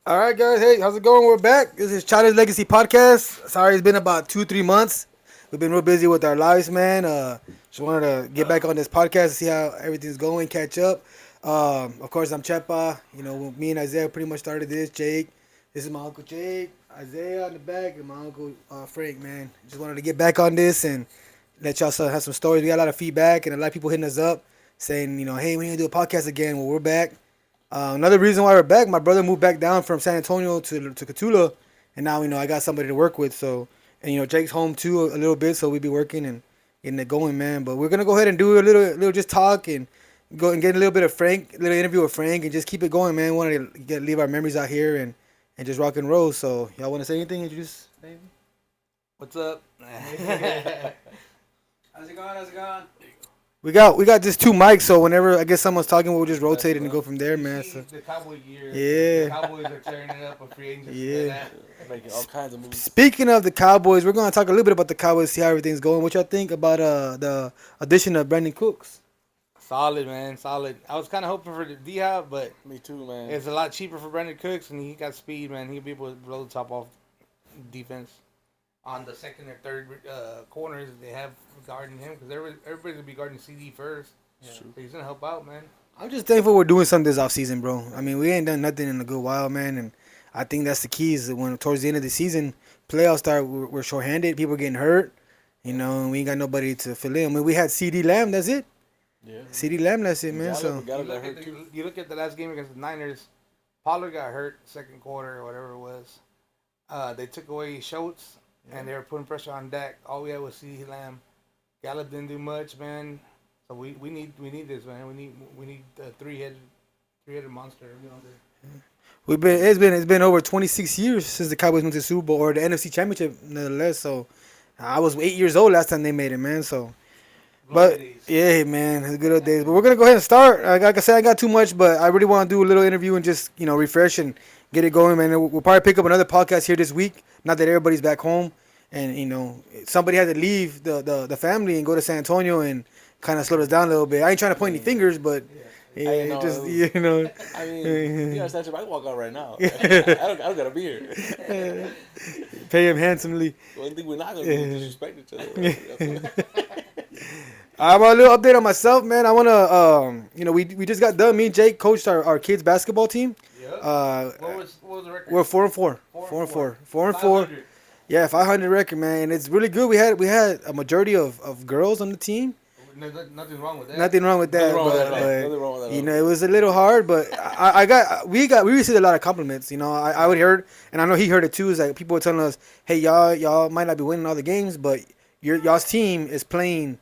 All right, guys. Hey, how's it going? We're back. This is Chale's Legacy Podcast. Sorry, it's been about 2-3 months. We've been real busy with our lives, man. Just wanted to get back on this podcast to see how everything's going, catch up. Of course, I'm Chepa. Me and Isaiah pretty much started this. Jake, this is my uncle Jake. Isaiah in the back, and my uncle Frank. Man, just wanted to get back on this and let y'all have some stories. We got a lot of feedback and a lot of people hitting us up saying, hey, we need to do a podcast again. Well, we're back. Another reason why we're back, my brother moved back down from San Antonio to Catula, and now I got somebody to work with. So, and Jake's home too a little bit, so we be working and getting it going, man. But we're gonna go ahead and do a little just talk and go and get a little bit of Frank, a little interview with Frank, and just keep it going, man. Want to leave our memories out here and just rock and roll. So, y'all want to say anything? Introduce anything? What's up? How's it going? How's it going? We got just two mics, so whenever I guess someone's talking, we'll just rotate it and go from there, man. So. The Cowboy year. Yeah. The Cowboys are tearing it up with free agents. Yeah. Making all kinds of moves. Speaking of the Cowboys, we're gonna talk a little bit about the Cowboys, see how everything's going. What y'all think about the addition of Brandon Cooks? Solid, man. Solid. I was kind of hoping for the D-Hop, but Me too, man. it's a lot cheaper for Brandon Cooks, and he got speed, man. He'll be able to blow the top off defense. On the second or third corners, they have guarding him because everybody's going to be guarding CD first. Yeah. So he's going to help out, man. I'm just thankful we're doing something this offseason, bro. I mean, we ain't done nothing in a good while, man, and I think that's the key is that when towards the end of the season, playoffs start, we're shorthanded, people are getting hurt, and we ain't got nobody to fill in. I mean, we had CD Lamb, that's it. Yeah. CD Lamb, that's it, man. Gallup, So Gallup got hurt too. You look at the last game against the Niners, Pollard got hurt second quarter or whatever it was. They took away Schultz, and they were putting pressure on Dak. All we had was CeeDee Lamb. Gallup didn't do much, man. So we need this, man. We need a three-headed monster. it's been over 26 years since the Cowboys went to the Super Bowl or the NFC Championship, nonetheless. So I was 8 years old last time they made it, man. So. But yeah, man, it's good old days. But we're gonna go ahead and start. Like I said, I got too much, but I really want to do a little interview and just refresh and get it going, man. We'll probably pick up another podcast here this week. Not that everybody's back home, and somebody had to leave the family and go to San Antonio and kind of slow us down a little bit. I ain't trying to point any fingers, but yeah, just I mean, you understand? I can walk out right now. I don't gotta be here. Pay him handsomely. One thing we're not gonna do is disrespect each other. I have a little update on myself, man. I wanna, we just got done. Me and Jake coached our kids basketball team. Yep. What was the record? We're 4-4. 4-4. Yeah, 500 record, man. And it's really good. We had a majority of girls on the team. Nothing wrong with that. Nothing wrong with that. Nothing wrong with that. It was a little hard, but we received a lot of compliments. I would heard, and I know he heard it too. Is like people were telling us, hey, y'all might not be winning all the games, but y'all's team is playing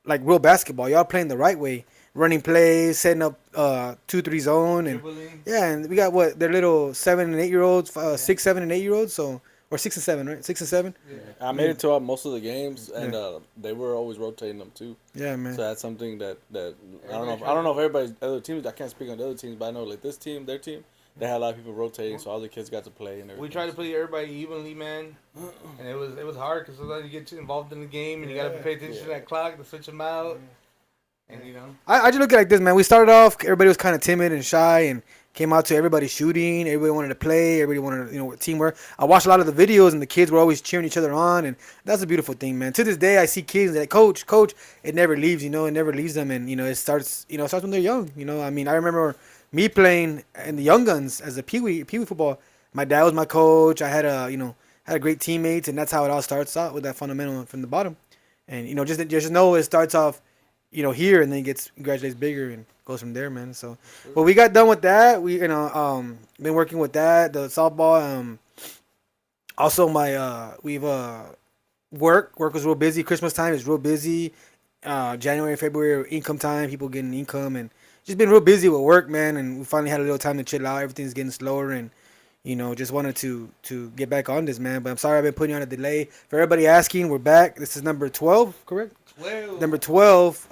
like real basketball. Y'all playing the right way, running plays, setting up 2-3 zone, and Dribbling. and we got their little 7 and 8 year olds, 6, 7 and 8 year olds, so. Or 6 and 7, right? 6 and 7. Yeah. I made it to most of the games, and they were always rotating them too. Yeah, man. So that's something that I don't know if everybody's other teams. I can't speak on the other teams, but I know like this team, their team, they had a lot of people rotating, so all the kids got to play and everything. We tried to play everybody evenly, man, and it was hard because sometimes you get too involved in the game and you got to pay attention to that clock to switch them out. And I just look at it like this, man. We started off, everybody was kind of timid and shy, and came out to everybody shooting. Everybody wanted to play. Everybody wanted, teamwork. I watched a lot of the videos, and the kids were always cheering each other on, and that's a beautiful thing, man. To this day, I see kids that coach. It never leaves, it never leaves them, and it starts when they're young. I mean, I remember me playing in the young guns as a pee-wee football. My dad was my coach. I had had great teammates, and that's how it all starts out with that fundamental from the bottom, and just know it starts off. Here and then graduates bigger and goes from there, man. So, but we got done with that. We, been working with that, the softball. Also we've work was real busy. Christmas time is real busy. January, February, income time, people getting income and just been real busy with work, man. And we finally had a little time to chill out. Everything's getting slower and, just wanted to get back on this, man. But I'm sorry I've been putting you on a delay. For everybody asking, we're back. This is number 12, correct? 12. Number 12,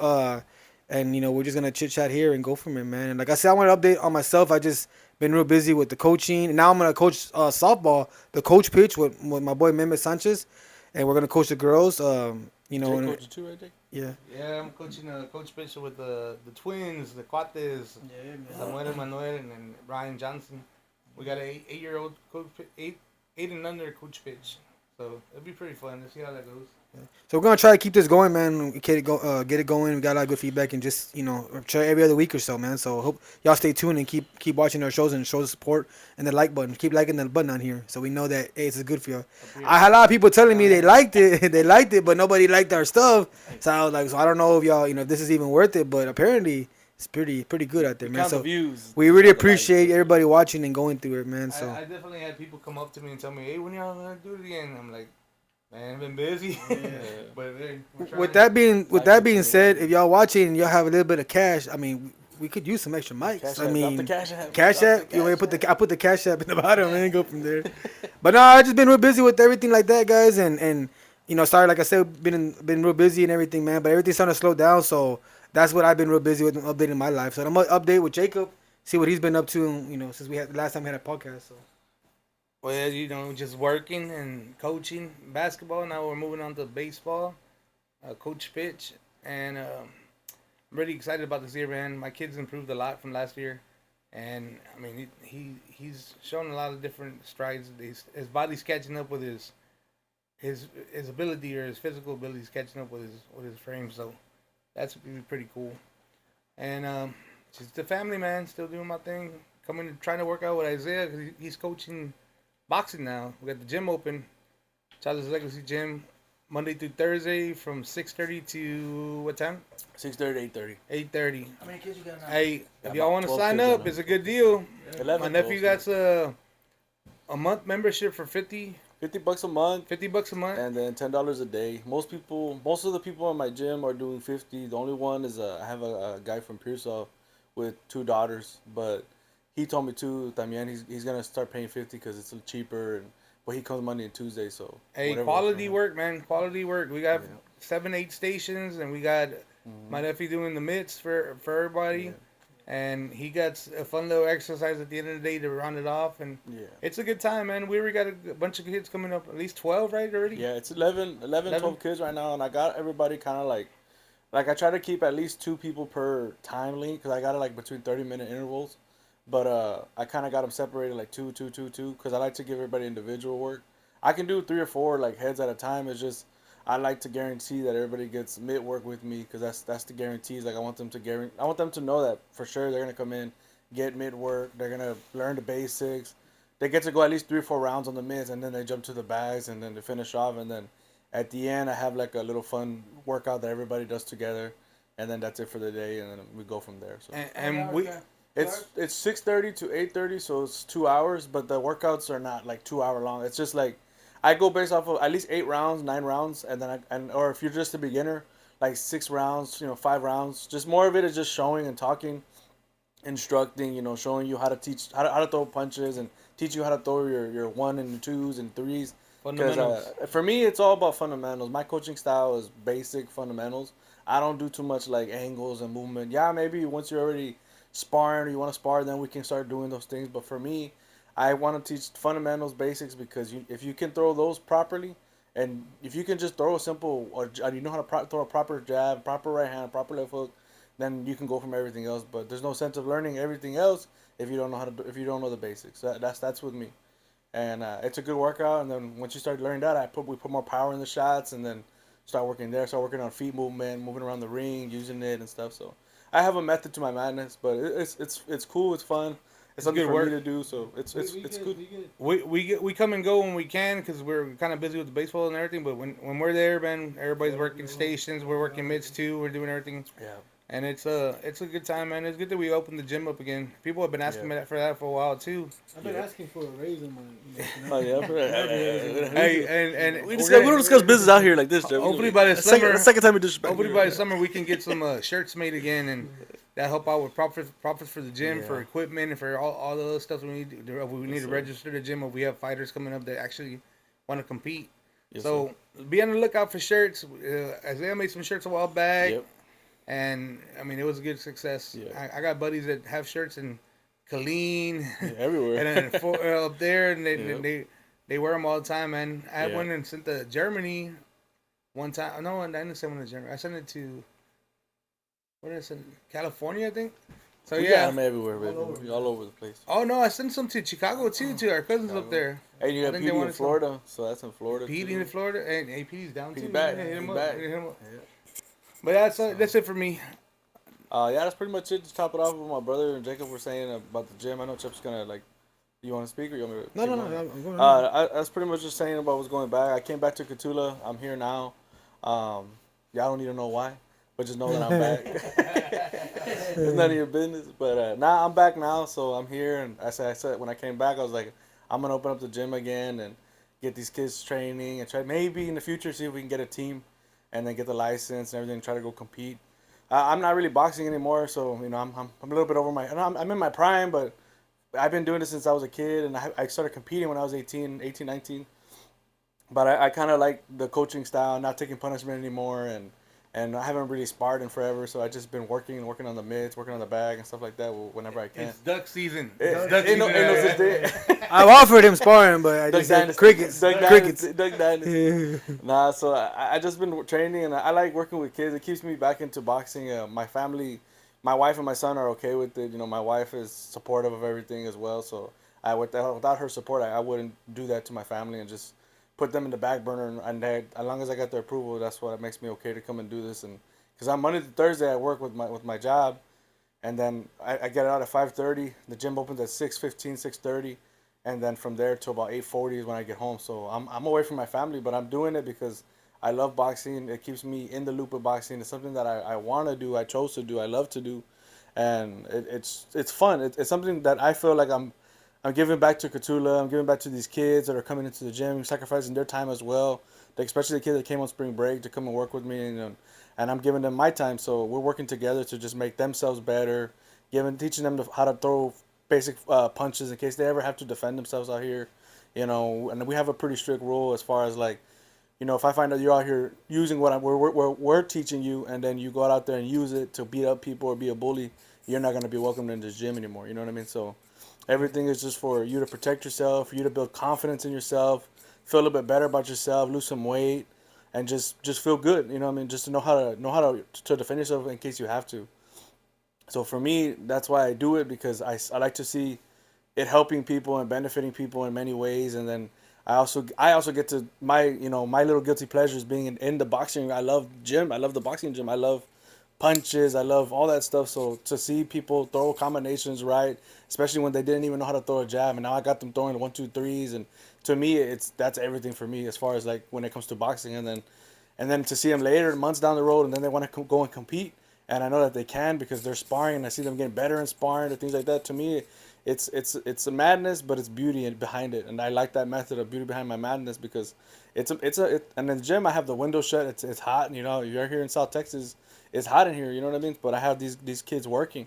and we're just gonna chit chat here and go from it, man. And like I said, I want to update on myself. I just been real busy with the coaching, and now I'm gonna coach softball, the coach pitch with my boy Mehmet Sanchez, and we're gonna coach the girls. Jake coaching too, right, Jake? Yeah. Yeah, I'm coaching coach pitcher with the twins, the Cuates, Samuel Manuel, and then Brian Johnson. We got a 8-year-old coach, eight and under coach pitch. So it'll be pretty fun to see how that goes. So we're gonna try to keep this going, man. Get it going. We got a lot of good feedback, and just try every other week or so, man. So hope y'all stay tuned and keep watching our shows and show the support and the like button. Keep liking the button on here, so we know that hey, it's good for you. I had a lot of people telling me they liked it, but nobody liked our stuff. So I was like, so I don't know if y'all, if this is even worth it, but apparently it's pretty good out there, man. Count So the views. we really appreciate everybody watching and going through it, man. So I definitely had people come up to me and tell me, "Hey, when y'all gonna do it again?" I'm like, "Man, I've been busy." But hey, with that being said, if y'all watching and y'all have a little bit of cash, I mean, we could use some extra mics. Cash I app, mean, drop the cash app. cash Drop app. the You want me cash to I put the cash app in the bottom and go from there. But no, I just been real busy with everything like that, guys, and sorry, like I said, been real busy and everything, man. But everything's starting to slow down, so that's what I've been real busy with, updating my life. So I'm gonna update with Jacob, see what he's been up to, since we had the last time we had a podcast. So. well, just working and coaching basketball. Now we're moving on to baseball, coach pitch, and I'm really excited about this year, man. My kid's improved a lot from last year, and I mean he's shown a lot of different strides. His body's catching up with his ability, or his physical abilities catching up with his frame. So that's pretty cool. And just the family, man, still doing my thing. Trying to work out with Isaiah because he's coaching boxing now. We got the gym open, Chale's Legacy Gym, Monday through Thursday from 6:30 to what time? 6:30 to 8:30. 8:30. How many kids you got now? Hey, Got if y'all about want to 12 sign kids up, on it's it. a good deal. 11, My nephew 12, got a month membership for $50 $50 a month, a month. and then $10 a day. Most of the people in my gym are doing 50. The only one is I have a guy from Pearsall with 2 daughters, but he told me too, Damian, he's gonna start paying 50 because it's cheaper, but he comes Monday and Tuesday, so. Hey, whatever quality works work, man. Quality work. We got Yeah. 7-8 stations, and we got my nephew doing the mitts for everybody. Yeah. And he got a fun little exercise at the end of the day to round it off. And for him. Yeah. it's a good time, man. We already got a bunch of kids coming up, at least 12, right, already? Yeah, it's 11, 12 kids right now, and I got everybody kind of like I try to keep at least 2 people per time link because I got it like between 30-minute intervals, but I kind of got them separated like 2, 2, 2, 2 because I like to give everybody individual work. I can do 3 or 4 like heads at a time. It's just I like to guarantee that everybody gets mid work with me because that's the guarantees. Like I want them to know that for sure they're gonna come in, get mid work. They're gonna learn the basics. They get to go at least 3 or 4 rounds on the mids, and then they jump to the bags, and then they finish off, and then at the end I have like a little fun workout that everybody does together, and then that's it for the day, and then we go from there. So And we, it's 6:30 to 8:30, so it's 2 hours, but the workouts are not like 2 hour long. It's just like I go based off of at least 8 rounds, 9 rounds, and then or if you're just a beginner, like 6 rounds, 5 rounds. Just more of it is just showing and talking, instructing, showing you how to teach how to throw punches and teach you how to throw your 1 and 2s and 3s. fundamentals. Because for me, it's all about fundamentals. My coaching style is basic fundamentals. I don't do too much like angles and movement. Yeah, maybe once you're already sparring or you want to spar, then we can start doing those things. But for me, I want to teach fundamentals, basics, because if you can throw those properly, and if you can just throw a simple, or you know how to throw a proper jab, proper right hand, proper left hook, then you can go from everything else. But there's no sense of learning everything else if you don't know if you don't know the basics. That's with me. And it's a good workout. And then once you start learning that, we put more power in the shots, and then start working on feet movement, moving around the ring, using it and stuff. So I have a method to my madness, but it's cool. It's fun. It's something good for work. me to do. So it's good. We come and go when we can because we're kind of busy with the baseball and everything. But when we're there, man, everybody's working stations. We're working mids too. We're doing everything. Yeah. And it's a good time, man. It's good that we opened the gym up again. People have been asking me for that for a while too. I've been asking for a raise in my. Oh yeah. Hey, and we don't discuss business out here like this, Jeff. Hopefully by the summer, the second time we disrespect. hopefully by the summer we can get some shirts made again, and that help out with profits for the gym, for equipment, and for all the other stuff we need. We need to register the gym if we have fighters coming up that actually want to compete. Yes, so be on the lookout for shirts. Isaiah made some shirts a while back. Yep. And I mean, it was a good success. Yeah. I got buddies that have shirts in Killeen, everywhere, and then up there, and they wear them all the time. Man, I went and sent to Germany one time. No, I didn't send one to Germany. I sent it to where did I send it? California, I think. So We got yeah. them everywhere, baby. All over the place. Oh no, I sent some to Chicago too, to our cousins up there. Hey, you I got think they PD in wanted some. Florida, so that's in Florida Pete too. in Florida, and AP's down too. PD back. Yeah, hit him He up. back. Hit him up. Yeah. But that's it for me. Yeah, that's pretty much it. Just top it off with my brother and Jacob were saying about the gym. I know Chip's gonna like. You want to speak or you want me to? No, keep no, no. going? I'm going on. I was pretty much just saying about what's going back. I came back to Catula. I'm here now. Y'all don't need to know why, but just know that I'm back. It's none of your business. But now I'm back now, so I'm here. And I said when I came back, I was like, I'm gonna open up the gym again and get these kids training and try maybe in the future see if we can get a team, and then get the license and everything. Try to go compete. I'm not really boxing anymore, so you know I'm a little bit over my. And I'm in my prime, but I've been doing this since I was a kid, and I started competing when I was 18, 19. But I kind of like the coaching style, not taking punishment anymore, and I haven't really sparred in forever, so I just been working on the mitts, working on the bag and stuff like that whenever I can. It's duck season. Ain't no such thing. I've offered him sparring, but I just said crickets. Crickets. Duck Dynasty. Nah, so I just been training, and I like working with kids. It keeps me back into boxing. My family, my wife and my son are okay with it. You know, my wife is supportive of everything as well. So without her support, I wouldn't do that to my family and just put them in the back burner. And as long as I got their approval, that's what makes me okay to come and do this. And because I'm Monday to Thursday, I work with my job, and then I get out at 5:30. The gym opens at 6:15, 6:30. And then from there to about 8:40 is when I get home. So I'm away from my family, but I'm doing it because I love boxing. It keeps me in the loop of boxing. It's something that I want to do. I chose to do. I love to do, and it's fun. It's something that I feel like I'm giving back to Catula. I'm giving back to these kids that are coming into the gym, sacrificing their time as well. Especially the kids that came on spring break to come and work with me, and I'm giving them my time. So we're working together to just make themselves better, teaching them how to throw basic punches in case they ever have to defend themselves out here, And we have a pretty strict rule as far as like, if I find out you're out here using what we're teaching you, and then you go out there and use it to beat up people or be a bully, you're not gonna be welcomed in this gym anymore. You know what I mean? So everything is just for you to protect yourself, for you to build confidence in yourself, feel a little bit better about yourself, lose some weight, and just feel good. You know what I mean? Just to know how to defend yourself in case you have to. So for me, that's why I do it, because I like to see it helping people and benefiting people in many ways. And then I also get to my little guilty pleasures being in the boxing. I love gym. I love the boxing gym. I love punches. I love all that stuff. So to see people throw combinations right, especially when they didn't even know how to throw a jab, and now I got them throwing 1, 2, 3s, and to me that's everything for me as far as like when it comes to boxing. And then to see them later, months down the road, and then they want to go and compete, and I know that they can because they're sparring, and I see them getting better in sparring and things like that. To me, it's a madness, but it's beauty behind it, and I like that method of beauty behind my madness because and in the gym I have the window shut. It's hot, and you're here in South Texas, it's hot in here. You know what I mean? But I have these kids working,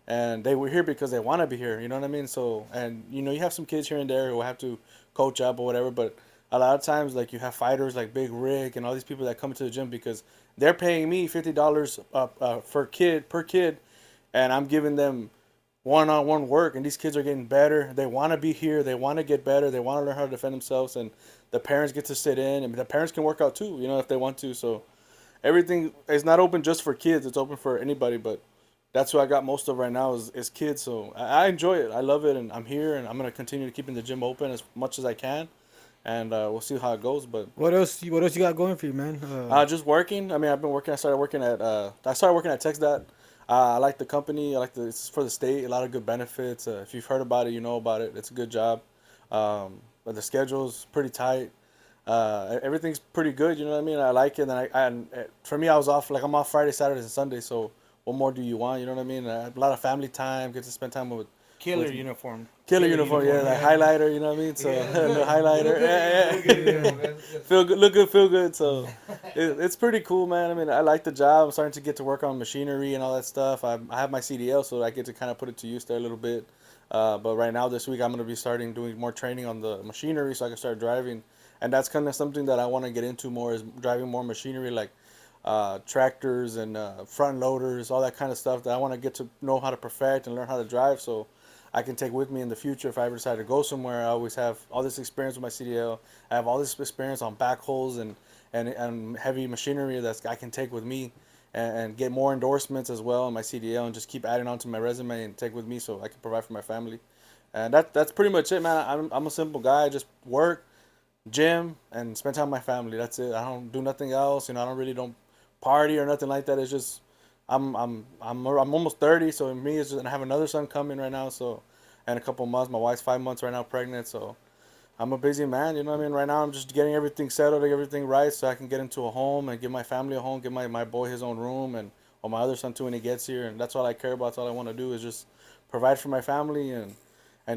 and they were here because they want to be here. You know what I mean? So, and you have some kids here and there who have to coach up or whatever, but a lot of times, like, you have fighters like Big Rick and all these people that come to the gym because they're paying me $50 per kid, and I'm giving them one-on-one work, and these kids are getting better. They want to be here. They want to get better. They want to learn how to defend themselves, and the parents get to sit in, and the parents can work out too, if they want to. So everything is not open just for kids. It's open for anybody, but that's what I got most of right now is kids. So I enjoy it. I love it, and I'm here, and I'm going to continue to keeping the gym open as much as I can. And we'll see how it goes. But What else? What else you got going for you, man? just working. I mean, I've been working. I started working at TexDot. I like the company. It's for the state. A lot of good benefits. If you've heard about it, you know about it. It's a good job. But the schedule's pretty tight. Everything's pretty good. You know what I mean? I like it. And for me, I was off. Like, I'm off Friday, Saturdays, and Sundays. So what more do you want? You know what I mean? A lot of family time. Get to spend time with Killer uniform. Killer uniform, yeah, like highlighter, you know what I mean? So the highlighter, yeah. Feel good, look good, feel good. So it's pretty cool, man. I mean, I like the job. I'm starting to get to work on machinery and all that stuff. I have my CDL, so I get to kind of put it to use there a little bit. But right now, this week, I'm going to be starting doing more training on the machinery so I can start driving. And that's kind of something that I want to get into more, is driving more machinery, like tractors and front loaders, all that kind of stuff that I want to get to know how to perfect and learn how to drive, so I can take with me in the future if I ever decide to go somewhere. I always have all this experience with my CDL. I have all this experience on backhoes and heavy machinery that I can take with me and get more endorsements as well in my CDL and just keep adding on to my resume and take with me so I can provide for my family. And that's pretty much it, man. I'm a simple guy. Just work, gym, and spend time with my family. That's it. I don't do nothing else. I don't party or nothing like that. It's just I'm almost 30, so me is just, and I have another son coming right now. So, in a couple months, my wife's 5 months right now pregnant. So, I'm a busy man. You know what I mean? Right now, I'm just getting everything settled, everything right, so I can get into a home and give my family a home, give my boy his own room, and or my other son too when he gets here. And that's all I care about. That's all I want to do is just provide for my family and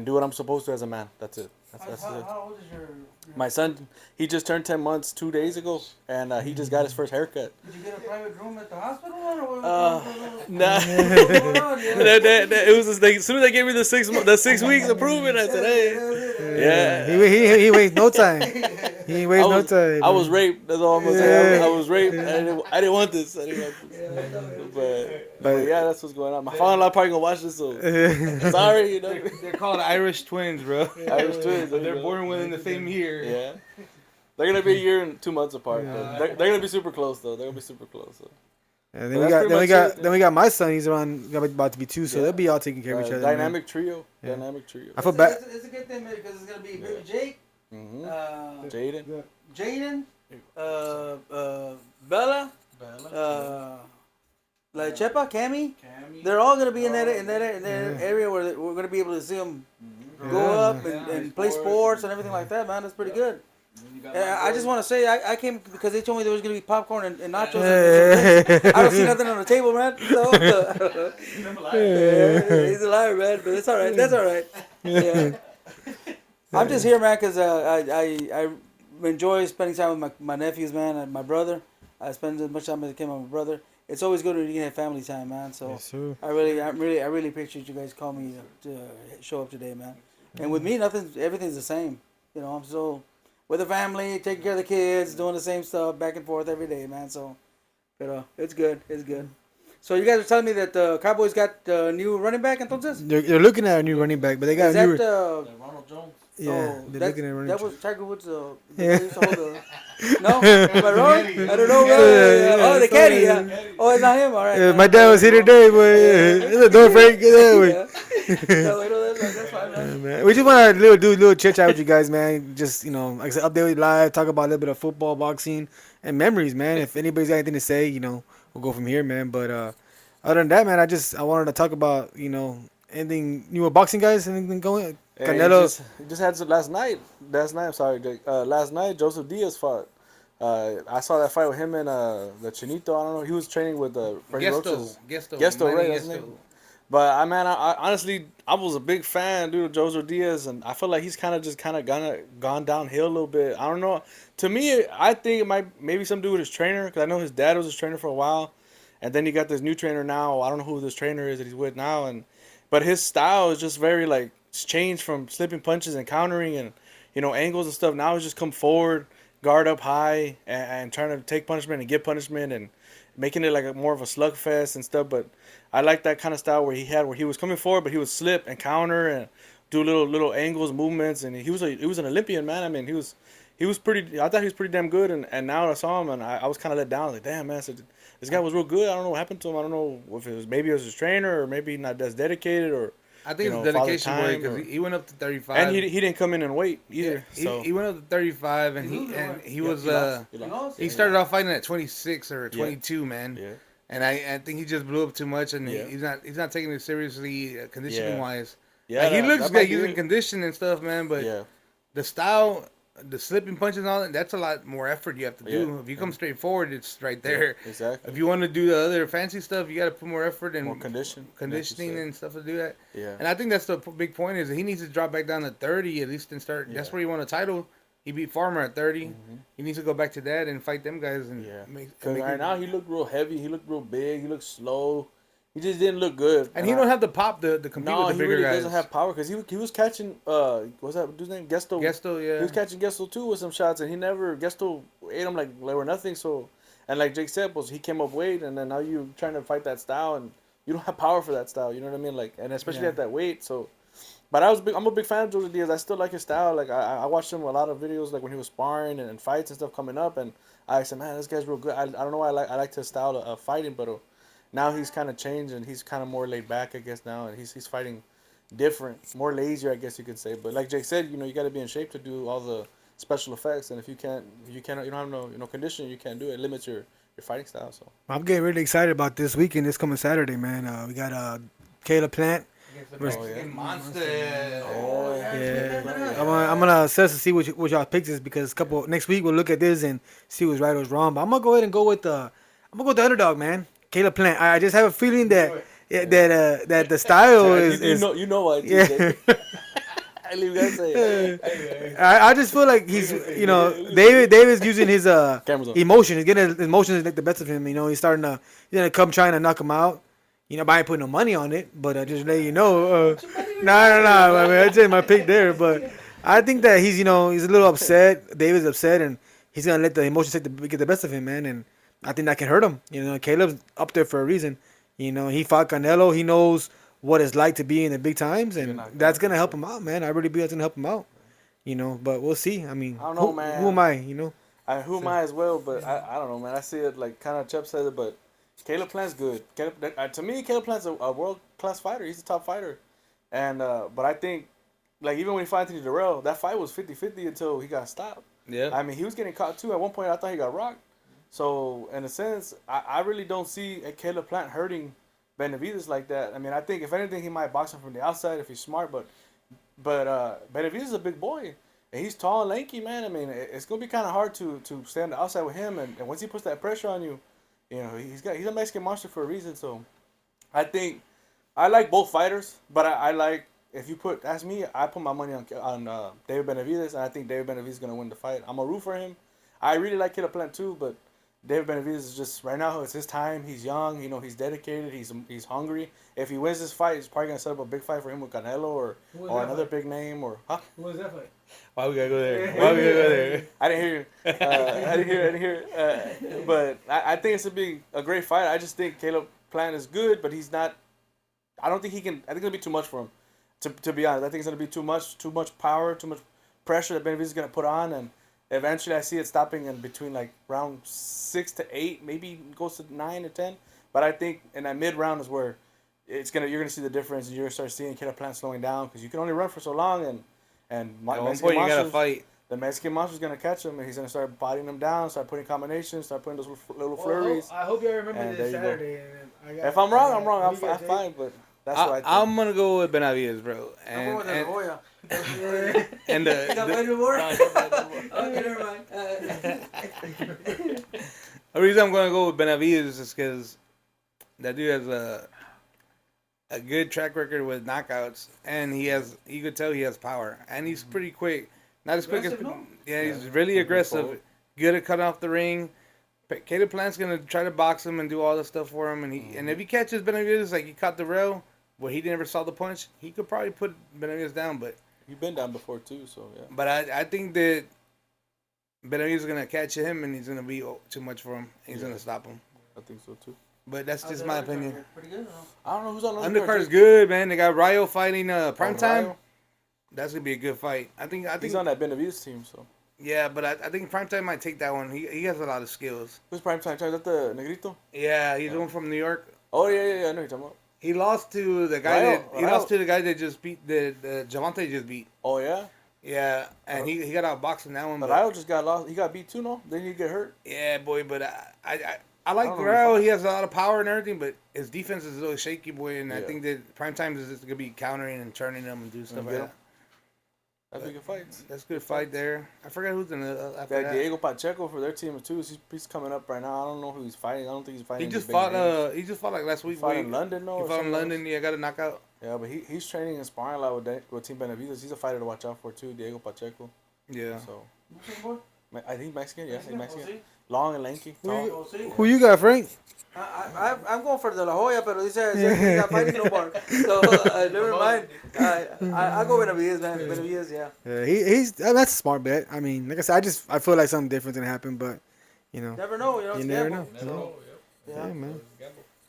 do what I'm supposed to as a man. That's it. That's it. How old is your My son, he just turned 10 months 2 days ago, and he just got his first haircut. Did you get a private room at the hospital or what? Nah. It was just like, as soon as they gave me the 6 weeks approving, I said, hey, yeah. He wastes no time. He wastes no time. I was raped. That's all I'm gonna say. I was raped. I didn't want this. But yeah, that's what's going on. My father-in-law probably gonna watch this, so sorry. They're called Irish twins, bro. Irish twins. They're born within the same year. Yeah. They're gonna be a year and 2 months apart. They're gonna be super close though. They're gonna be super close. So. And then we got my son. He's about to be 2, so they'll be all taking care of each other. Dynamic trio. Yeah. Dynamic trio. I feel bad. It's a good thing, man, because it's gonna be baby Jake, Jaden. Jaden, Bella, La Chepa, Cammy. They're all gonna be in that area where we're gonna be able to see them go up and play sports and everything like that, man. That's pretty good. I just want to say I came because they told me there was gonna be popcorn and nachos. I don't see nothing on the table, man. So, he's a liar, man. But it's all right. That's all right. Yeah. I'm just here, man, because I enjoy spending time with my nephews, man, and my brother. I spend as much time as I can with my brother. It's always good when you can have family time, man. So Yes, sir. I really appreciate you guys calling me to show up today, man. And with me, everything's the same. I'm still with the family, taking care of the kids, doing the same stuff back and forth every day, man. So, but it's good. It's good. So you guys are telling me that the Cowboys got a new running back, entonces? They're looking at a new running back, but they got Is a new. that Ronald Jones. Yeah, they're looking at running. that was Tiger Woods. Yeah. No, am I wrong? I don't know. Oh, the caddy. Yeah. Oh, it's not him. All right. Yeah, my dad was here today, but don't break it that way. No, that's fine, man. Man. We just want to do a little chit chat with you guys, man. Just like I said, update with live, talk about a little bit of football, boxing, and memories, man. If anybody's got anything to say, we'll go from here, man. But other than that, man, I wanted to talk about anything new with boxing, guys. Anything going? Canelo He just had some last night. I'm sorry, Jake. Last night, JoJo Diaz fought. I saw that fight with him and the Chinito. I don't know. He was training with Freddie Roach's. Gesto, right? That's his name. But I honestly, I was a big fan, dude, of JoJo Diaz, and I feel like he's kind of gone downhill a little bit. I don't know. To me, I think it might maybe something to do with his trainer, because I know his dad was his trainer for a while, and then he got this new trainer now. I don't know who this trainer is that he's with now, but his style is just very it's changed from slipping punches and countering and angles and stuff. Now he's just come forward, guard up high, and trying to take punishment and get punishment and making it more of a slugfest and stuff. But I like that kind of style where he was coming forward, but he would slip and counter and do little angles, movements, and he was an Olympian, man. I mean, he was pretty. I thought he was pretty damn good, and now I saw him and I was kind of let down. Like, damn, man, so this guy was real good. I don't know what happened to him. I don't know if maybe it was his trainer or maybe not as dedicated or. I think it's dedication, boy, because he went up to 35. And he didn't come in and weight either. Yeah, so. he went up to 35, and he started off fighting at 26 or 22, man. Yeah. And I think he just blew up too much, and he's not taking it seriously conditioning wise. Yeah, he looks good. He's in condition and stuff, man. But the style, the slipping punches and all that's a lot more effort you have to do. If you come straight forward, it's right there. Yeah, exactly. If you want to do the other fancy stuff, you got to put more effort and more conditioning and stuff to do that. Yeah. And I think that's the big point is that he needs to drop back down to 30 at least and start. Yeah. That's where he won a title. He beat Farmer at 30. Mm-hmm. He needs to go back to that and fight them guys. And because right now he looked real heavy. He looked real big. He looked slow. He just didn't look good. And he don't have the pop to compete with the bigger guys. No, he really doesn't have power because he was catching, what's that dude's name? Gesto. Gesto, yeah. He was catching Gesto too with some shots, and Gesto ate him like they were nothing. So, and like Jake said, he came up weight, and then now you're trying to fight that style, and you don't have power for that style. You know what I mean? And especially at that weight. So, But I'm a big fan of JoJo Diaz. I still like his style. Like I watched him a lot of videos, like when he was sparring and fights and stuff coming up, and I said, man, this guy's real good. I don't know why I like his style of fighting, but now he's kind of changed and he's kind of more laid back, I guess now, and he's fighting different, more lazier, I guess you could say. But like Jake said, you got to be in shape to do all the special effects, and if you don't have no condition, you can't do it. It limits your fighting style. So I'm getting really excited about this weekend. This coming Saturday, man. We got Caleb Plant. Against the Versus- Mexican monster. Yeah, I'm gonna assess to see what y'all picks is because next week we'll look at this and see what's right or what's wrong. But I'm gonna go ahead and go with the underdog, man. Caleb Plant. I just have a feeling that that the style is you know what? yeah. I leave that say. I just feel like he's David's using his Cameras on. emotion. He's getting his emotions like the best of him. He's gonna come trying to knock him out. But I ain't putting no money on it. But just let you know, nah. I mean, I just my pick there. But I think that he's a little upset. David's upset, and he's gonna let the emotions get the best of him, man. And I think that can hurt him. Caleb's up there for a reason. He fought Canelo. He knows what it's like to be in the big times, and that's gonna help him out, man. I really believe that's gonna help him out. But we'll see. I mean, I don't know, man. Who am I? Who am I as well? But I don't know, man. I see it like kind of Chubb said it, but Caleb Plant's good. To me, Caleb Plant's a world class fighter. He's a top fighter, and but I think like even when he fought Anthony Durrell, that fight was 50-50 until he got stopped. Yeah. I mean, he was getting caught too. At one point, I thought he got rocked. So in a sense, I really don't see Caleb Plant hurting Benavidez like that. I mean, I think if anything, he might box him from the outside if he's smart. But Benavidez is a big boy, and he's tall and lanky, man. I mean, it's gonna be kind of hard to stay on the outside with him. And once he puts that pressure on you, he's a Mexican monster for a reason. So I think I like both fighters, but I like if you ask me, I put my money on David Benavidez, and I think David Benavidez is gonna win the fight. I'm a root for him. I really like Caleb Plant too, but David Benavidez is just right now. It's his time. He's young. He's dedicated. He's hungry. If he wins this fight, he's probably gonna set up a big fight for him with Canelo or another big name or huh? Who was that fight? Why we gotta go there? I didn't hear you. I didn't hear. But I think it's a great fight. I just think Caleb Plant is good, but he's not. I don't think he can. I think it'll be too much for him. To be honest, I think it's gonna be too much power, too much pressure that Benavidez is gonna put on, and eventually I see it stopping in between like round 6 to 8, maybe it goes to 9 or 10. But I think in that mid round is where you're gonna see the difference, and you're gonna start seeing Caleb Plant slowing down because you can only run for so long, and At one point you gotta fight. The Mexican monster's gonna catch him, and he's gonna start biting him down, start putting combinations, start putting those little flurries. I hope you remember And this there you go. Saturday. If I'm wrong, I'm wrong. I'm fine, but that's what I think. I'm gonna go with Benavidez, bro. I'm going with the Hoya. And You got played before? Okay, never mind. the reason I'm gonna go with Benavidez is because that dude has a good track record with knockouts, and you could tell he has power, and he's pretty quick. Not as quick as he's really aggressive, good at cutting off the ring. Caleb Plant's gonna try to box him and do all the stuff for him, and if he catches Benavidez like he caught the rail, where he never saw the punch, he could probably put Benavidez down. But You've been down before too, so yeah. But I think that Benavidez is gonna catch him, and he's gonna be too much for him. He's gonna stop him. I think so too. But that's just my opinion. Pretty good, I don't know who's on the Undercard is good, man. They got Rayo fighting Prime Time. Rayo? That's gonna be a good fight. I think He's on that Benavidez team, so. Yeah, but I think Prime Time might take that one. He has a lot of skills. Who's Prime Time? Is that the Negrito? Yeah, he's the one from New York. Oh yeah. I know who you're talking about. He lost to the guy Rayo. that just beat the Javante just beat. Oh yeah. Yeah, and he got outboxed in that one. But But Rayo just got lost. He got beat too, no? Then he get hurt. yeah, boy. But I like I don't know Rayo. if He has a lot of power and everything, but his defense is a little shaky, boy. And I Yeah. think that Prime Time is just gonna be countering and turning them and do stuff like get that. him. That'd be a good fight. That's a good fight there. I forgot who's in the after That that. Diego Pacheco for their team too. He's coming up right now. I don't know who he's fighting. I don't think he's fighting. He any just big fought. names. He just fought like last week. He fought boy. in London, no? He or fought in somewhere London. else? Yeah, got a knockout. Yeah, but he's training and sparring a lot with Team Benavidez. He's a fighter to watch out for too. Diego Pacheco. Yeah. So I think Mexican. Yeah, he's Mexican. Long and lanky. Tall. Who you got, Frank? I'm going for the La Joya, pero dice he got fighting no more. So never mind. I'll go with Benavidez, man. Benavidez, yeah. Yeah, he's that's a smart bet. I mean, like I said, I feel like something different gonna happen, but Never know, you it's never gamble. know. Yeah. Yeah, man.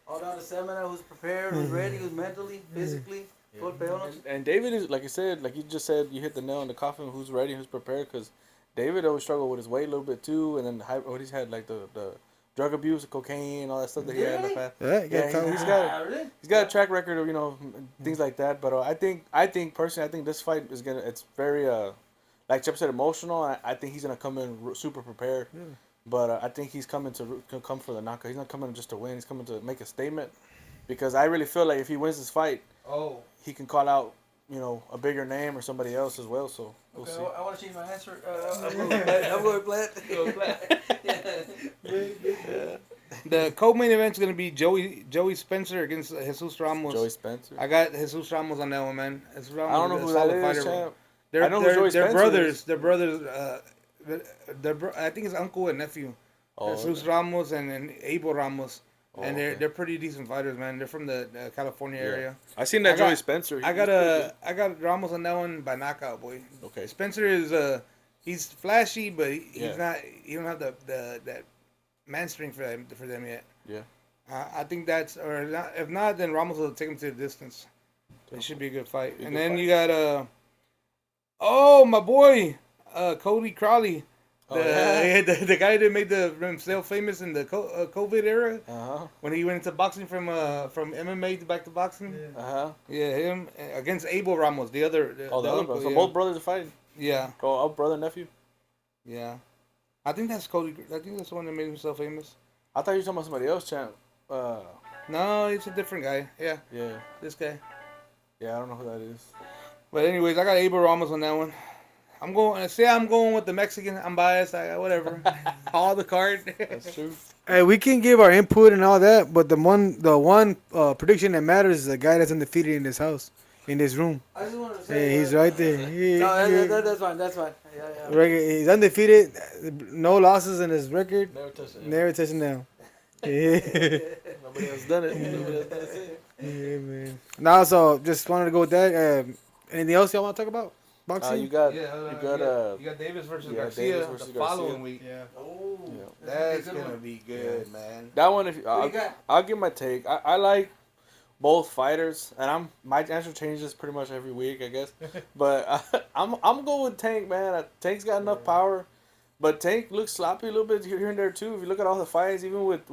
All down to Semina, who's prepared, who's ready, who's mentally, physically. Full peonos. And David is, like I said, like you just said, you hit the nail on the coffin. Who's ready? Who's prepared? Because David always struggled with his weight a little bit too, and then what he's had like the drug abuse, cocaine, all that stuff that he had in the past. He's got a track record of things like that. But I think personally, I think this fight is it's very like Chip said, emotional. I think he's gonna come in super prepared. Yeah. But I think he's coming to come for the knockout. He's not coming just to win. He's coming to make a statement. Because I really feel like if he wins this fight, he can call out, a bigger name or somebody else as well. So we'll see. I want to change my answer. I'm going Platt. The co-main event is gonna be Joey Spencer against Jesus Ramos. Joey Spencer. I got Jesus Ramos on that one, man. Jesus Ramos I don't know who that is. They're I know who Joey they're Spencer brothers. is. They're brothers. I think it's uncle and nephew. Jesus Ramos and Abel Ramos. And they're pretty decent fighters, man. They're from the California area. I seen that Joey Spencer. I got Ramos on that one by knockout, boy. Okay. Spencer is he's flashy, but he's not. He don't have that man strength for them yet. Yeah. I think that's if not, then Ramos will take him to the distance. It should be a good fight. And then you got my boy, Cody Crowley. The guy that made himself famous in the COVID era, when he went into boxing from MMA to back to boxing. Yeah, him against Abel Ramos, the other. The other brother. So both brothers are fighting. Yeah. Oh, brother nephew. Yeah, I think that's Cody. I think that's the one that made himself famous. I thought you were talking about somebody else, champ. No, he's a different guy. Yeah. Yeah. This guy. Yeah, I don't know who that is. But anyways, I got Abel Ramos on that one. I'm going with the Mexican. I'm biased. Whatever. All the card. That's true. Hey, we can give our input and all that, but the one prediction that matters is the guy that's undefeated in this house, in this room. I just want to say. Hey, he's right there. That's fine. That's fine. Yeah. He's undefeated. No losses in his record. Never touched it down. Nobody else done it. Yeah, man. Now, so just wanted to go with that. Anything else y'all want to talk about? Boxing? You got Davis versus Garcia Garcia versus the following week. Yeah. Oh, That's gonna be good, man. That one, I'll give my take. I like both fighters, and my answer changes pretty much every week, I guess. But I'm going with Tank, man. Tank's got enough power, but Tank looks sloppy a little bit here and there too. If you look at all the fights, even with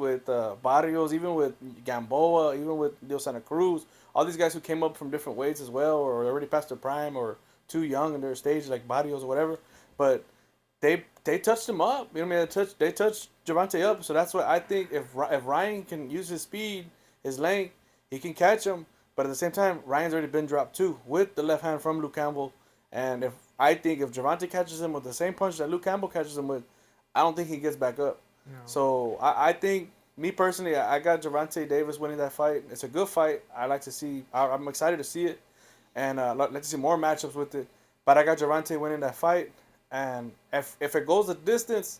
Barrios, even with Gamboa, even with Dios Santa Cruz, all these guys who came up from different weights as well, or already past their prime, or too young in their stage, like Barrios or whatever, but they touched him up. You know what I mean? They touched Gervonta up. So that's why I think if Ryan can use his speed, his length, he can catch him. But at the same time, Ryan's already been dropped too with the left hand from Luke Campbell. And if Gervonta catches him with the same punch that Luke Campbell catches him with, I don't think he gets back up. No. So I think, me personally, I got Gervonta Davis winning that fight. It's a good fight. I like to see. I'm excited to see it. And I'd like to see more matchups with it. But I got Gervonta winning that fight. And if it goes the distance,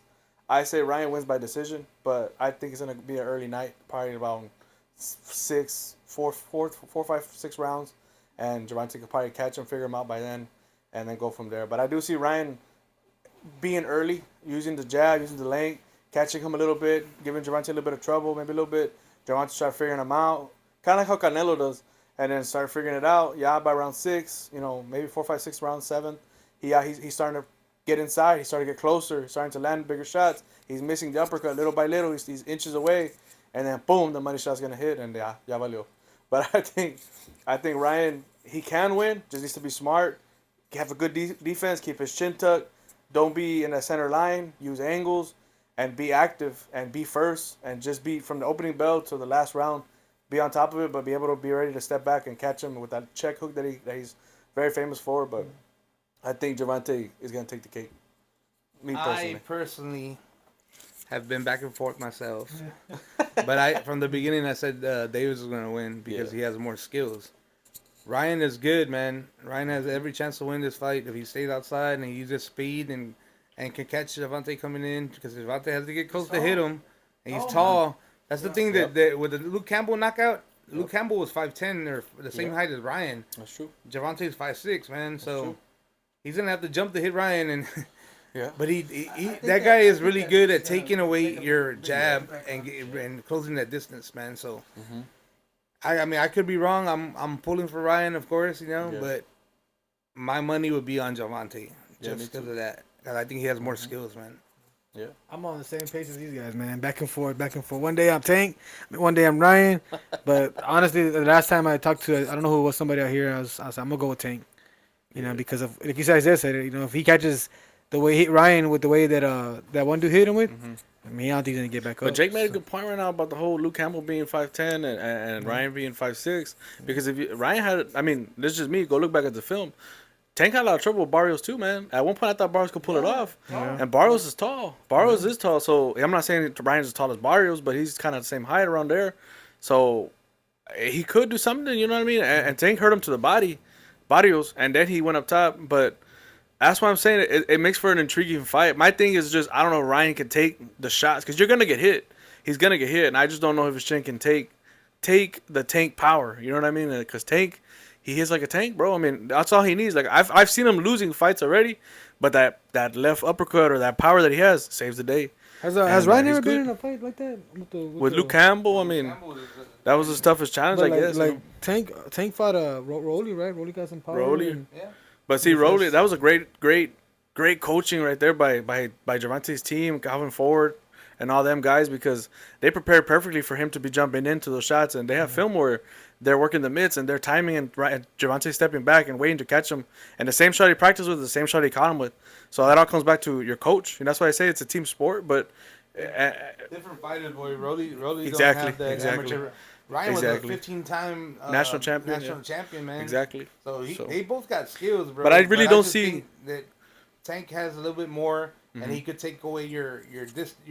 I say Ryan wins by decision. But I think it's going to be an early night, probably about 4, 5, 6 rounds. And Gervonta could probably catch him, figure him out by then, and then go from there. But I do see Ryan being early, using the jab, using the length, catching him a little bit, giving Gervonta a little bit of trouble, maybe a little bit. Gervonta start figuring him out. Kind of like how Canelo does. And then start figuring it out. Yeah, by round 6, maybe 4, 5, 6, round 7, he's starting to get inside. He's starting to get closer. He's starting to land bigger shots. He's missing the uppercut little by little. He's inches away, and then boom, the money shot's gonna hit, and ya valió. But I think Ryan, he can win. Just needs to be smart. Have a good defense. Keep his chin tucked. Don't be in the center line. Use angles, and be active and be first, and just be from the opening bell to the last round. Be on top of it, but be able to be ready to step back and catch him with that check hook that he's very famous for. But I think Gervonta is going to take the cake. Me personally. I personally have been back and forth myself. But from the beginning, I said Davis was going to win because he has more skills. Ryan is good, man. Ryan has every chance to win this fight if he stays outside and he uses speed and can catch Gervonta coming in, because Gervonta has to get close to hit him. And he's tall. Man. That's the thing that with the Luke Campbell knockout, Luke Campbell was 5'10", or the same height as Ryan. That's true. Gervonta is 5'6", man. So he's gonna have to jump to hit Ryan, and but that guy is really good at taking away your jab and closing that distance, man. So I mean, I could be wrong. I'm pulling for Ryan, of course, Yeah. but my money would be on Javante Yeah, me just because too. of that. 'Cause I think he has more skills, man. Yeah. I'm on the same page as these guys, man. Back and forth, back and forth. One day I'm Tank, one day I'm Ryan. But honestly, the last time I talked to, I don't know who it was, somebody out here, I was like, I'm gonna go with Tank. You know, because of like you guys just said, you know, if he catches the way he hit Ryan with the way that that one dude hit him with, I mean, I don't think he's gonna get back up. But Jake made a So- good point right now about the whole Luke Campbell being 5'10" and Ryan being 5'6". Because if you, Ryan had, I mean, this is just me. Go look back at the film. Tank had a lot of trouble with Barrios too, man. At one point, I thought Barrios could pull it off, and Barrios is tall. Barrios is tall, so I'm not saying Ryan's as tall as Barrios, but he's kind of the same height around there. So he could do something, you know what I mean? And Tank hurt him to the body, Barrios, and then he went up top. But that's why I'm saying it makes for an intriguing fight. My thing is just I don't know if Ryan can take the shots because you're gonna get hit. He's gonna get hit, and I just don't know if his chin can take the Tank power. You know what I mean? Because Tank, he hits like a tank, bro. I mean, that's all he needs. Like I've seen him losing fights already, but that left uppercut or that power that he has saves the day. Has And, Ryan he's ever been good. in a fight like that With Luke Campbell, I mean, that was his toughest challenge, But I guess. like you know? Tank fought Rolly, right? Rolly got some power. Rolly. and- Yeah. But see, Rolly, that was a great coaching right there by Javante's team, Calvin Ford, and all them guys because they prepared perfectly for him to be jumping into those shots, and they have film where they're working the mitts and they're timing and Javante stepping back and waiting to catch him, and the same shot he practiced with, the same shot he caught him with. So that all comes back to your coach, and that's why I say it's a team sport. But Different fighters, boy. Rolly Exactly, don't have that exactly. amateur. Ryan Exactly. was a 15-time National champion, national yeah. champion, man. exactly. So, So- they both got skills, bro. But I really don't just see- think that Tank has a little bit more, and he could take away your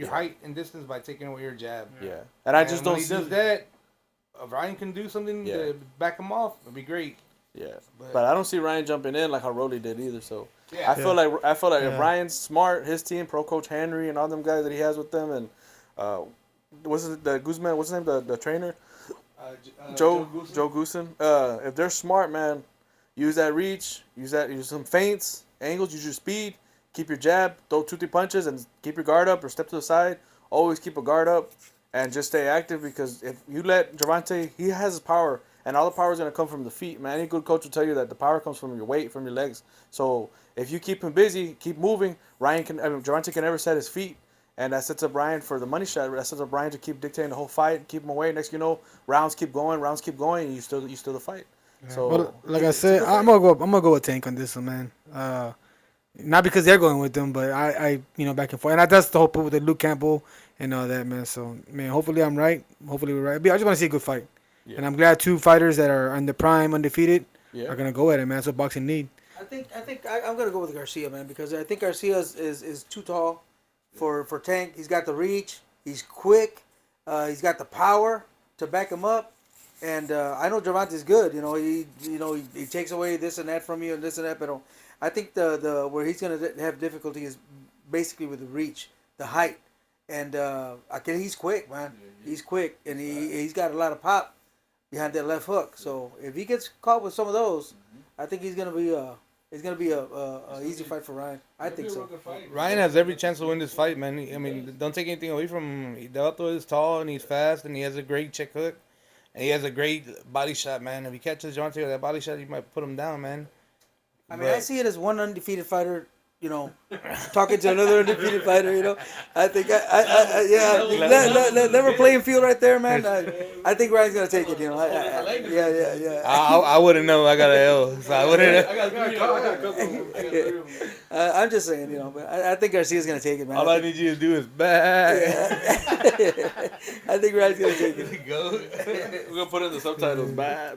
height and distance by taking away your jab. Yeah, and I And just when don't he see. does that. If Ryan can do something Yeah. to back him off, it'd be great. Yeah, But- but I don't see Ryan jumping in like how Rolly did either. So Yeah. I feel like if Yeah. Ryan's smart, his team, Pro Coach Henry, and all them guys that he has with them, and what's his, the Guzman? What's his name? The trainer, Joe Goosen. If they're smart, man, use that reach, use some feints, angles, use your speed, keep your jab, throw 2-3 punches, and keep your guard up or step to the side. Always keep a guard up, and just stay active because if you let Javante, he has his power. And all the power is going to come from the feet, man. Any good coach will tell you that the power comes from your weight, from your legs. So if you keep him busy, keep moving, Javante can never set his feet. And that sets up Ryan for the money shot. That sets up Ryan to keep dictating the whole fight, keep him away. Next, you know, rounds keep going, and you still the fight. So Well, like I said, I'm gonna go with Tank on this one, man. Not because they're going with them, but I back and forth, and that's the whole point with the Luke Campbell and all that, man. So, man, hopefully I'm right. Hopefully we're right. But I just want to see a good fight, and I'm glad two fighters that are on the prime, undefeated, are gonna go at it, man. That's what boxing need. I think I'm gonna go with Garcia, man, because I think Garcia is too tall for Tank. He's got the reach. He's quick. He's got the power to back him up. And I know Javante's good. He takes away this and that from you and this and that. But I think the where he's gonna have difficulty is basically with the reach, the height, and he's quick, man. He's quick, and he's got a lot of pop behind that left hook. So if he gets caught with some of those, I think he's gonna be a easy fight for Ryan. I think so. Ryan has every chance to win this fight, man. I mean, don't take anything away from him. Delto is tall and he's fast and he has a great check hook. And he has a great body shot, man. If he catches Javante with that body shot, he might put him down, man. I mean, I see it as one undefeated fighter, talking to another undefeated fighter. I think, level playing field right there, man. I think Ryan's gonna take it. Yeah. I wouldn't know. I got an L, so I wouldn't. I'm just saying, but I think Garcia's gonna take it, man. All I need you to do is bang. I think Ryan's gonna take it. we're gonna put in the subtitles. Bye.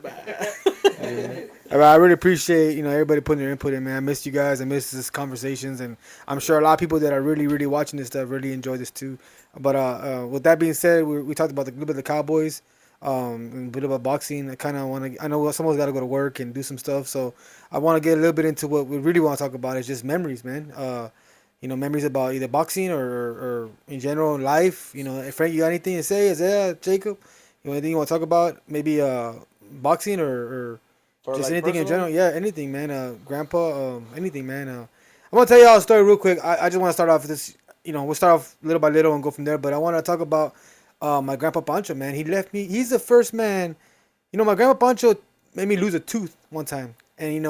I really appreciate everybody putting their input in, man. I missed you guys. I missed this conversations, and I'm sure a lot of people that are really, really watching this stuff really enjoy this too. But with that being said, we talked about a little bit of the Cowboys, and a bit about boxing. I know someone's got to go to work and do some stuff, so I want to get a little bit into what we really want to talk about. Is just memories, man. Memories about either boxing or in general in life. Frank, you got anything to say? Is that Jacob? Anything you want to talk about? Maybe boxing or just like anything in personal? general. Yeah, anything, man. Grandpa, anything, man. I'm gonna tell y'all a story real quick. I just want to start off with this. We'll start off little by little and go from there. But I want to talk about my grandpa Pancho, man. He left me. He's the first man. my grandpa Pancho made me lose a tooth one time, and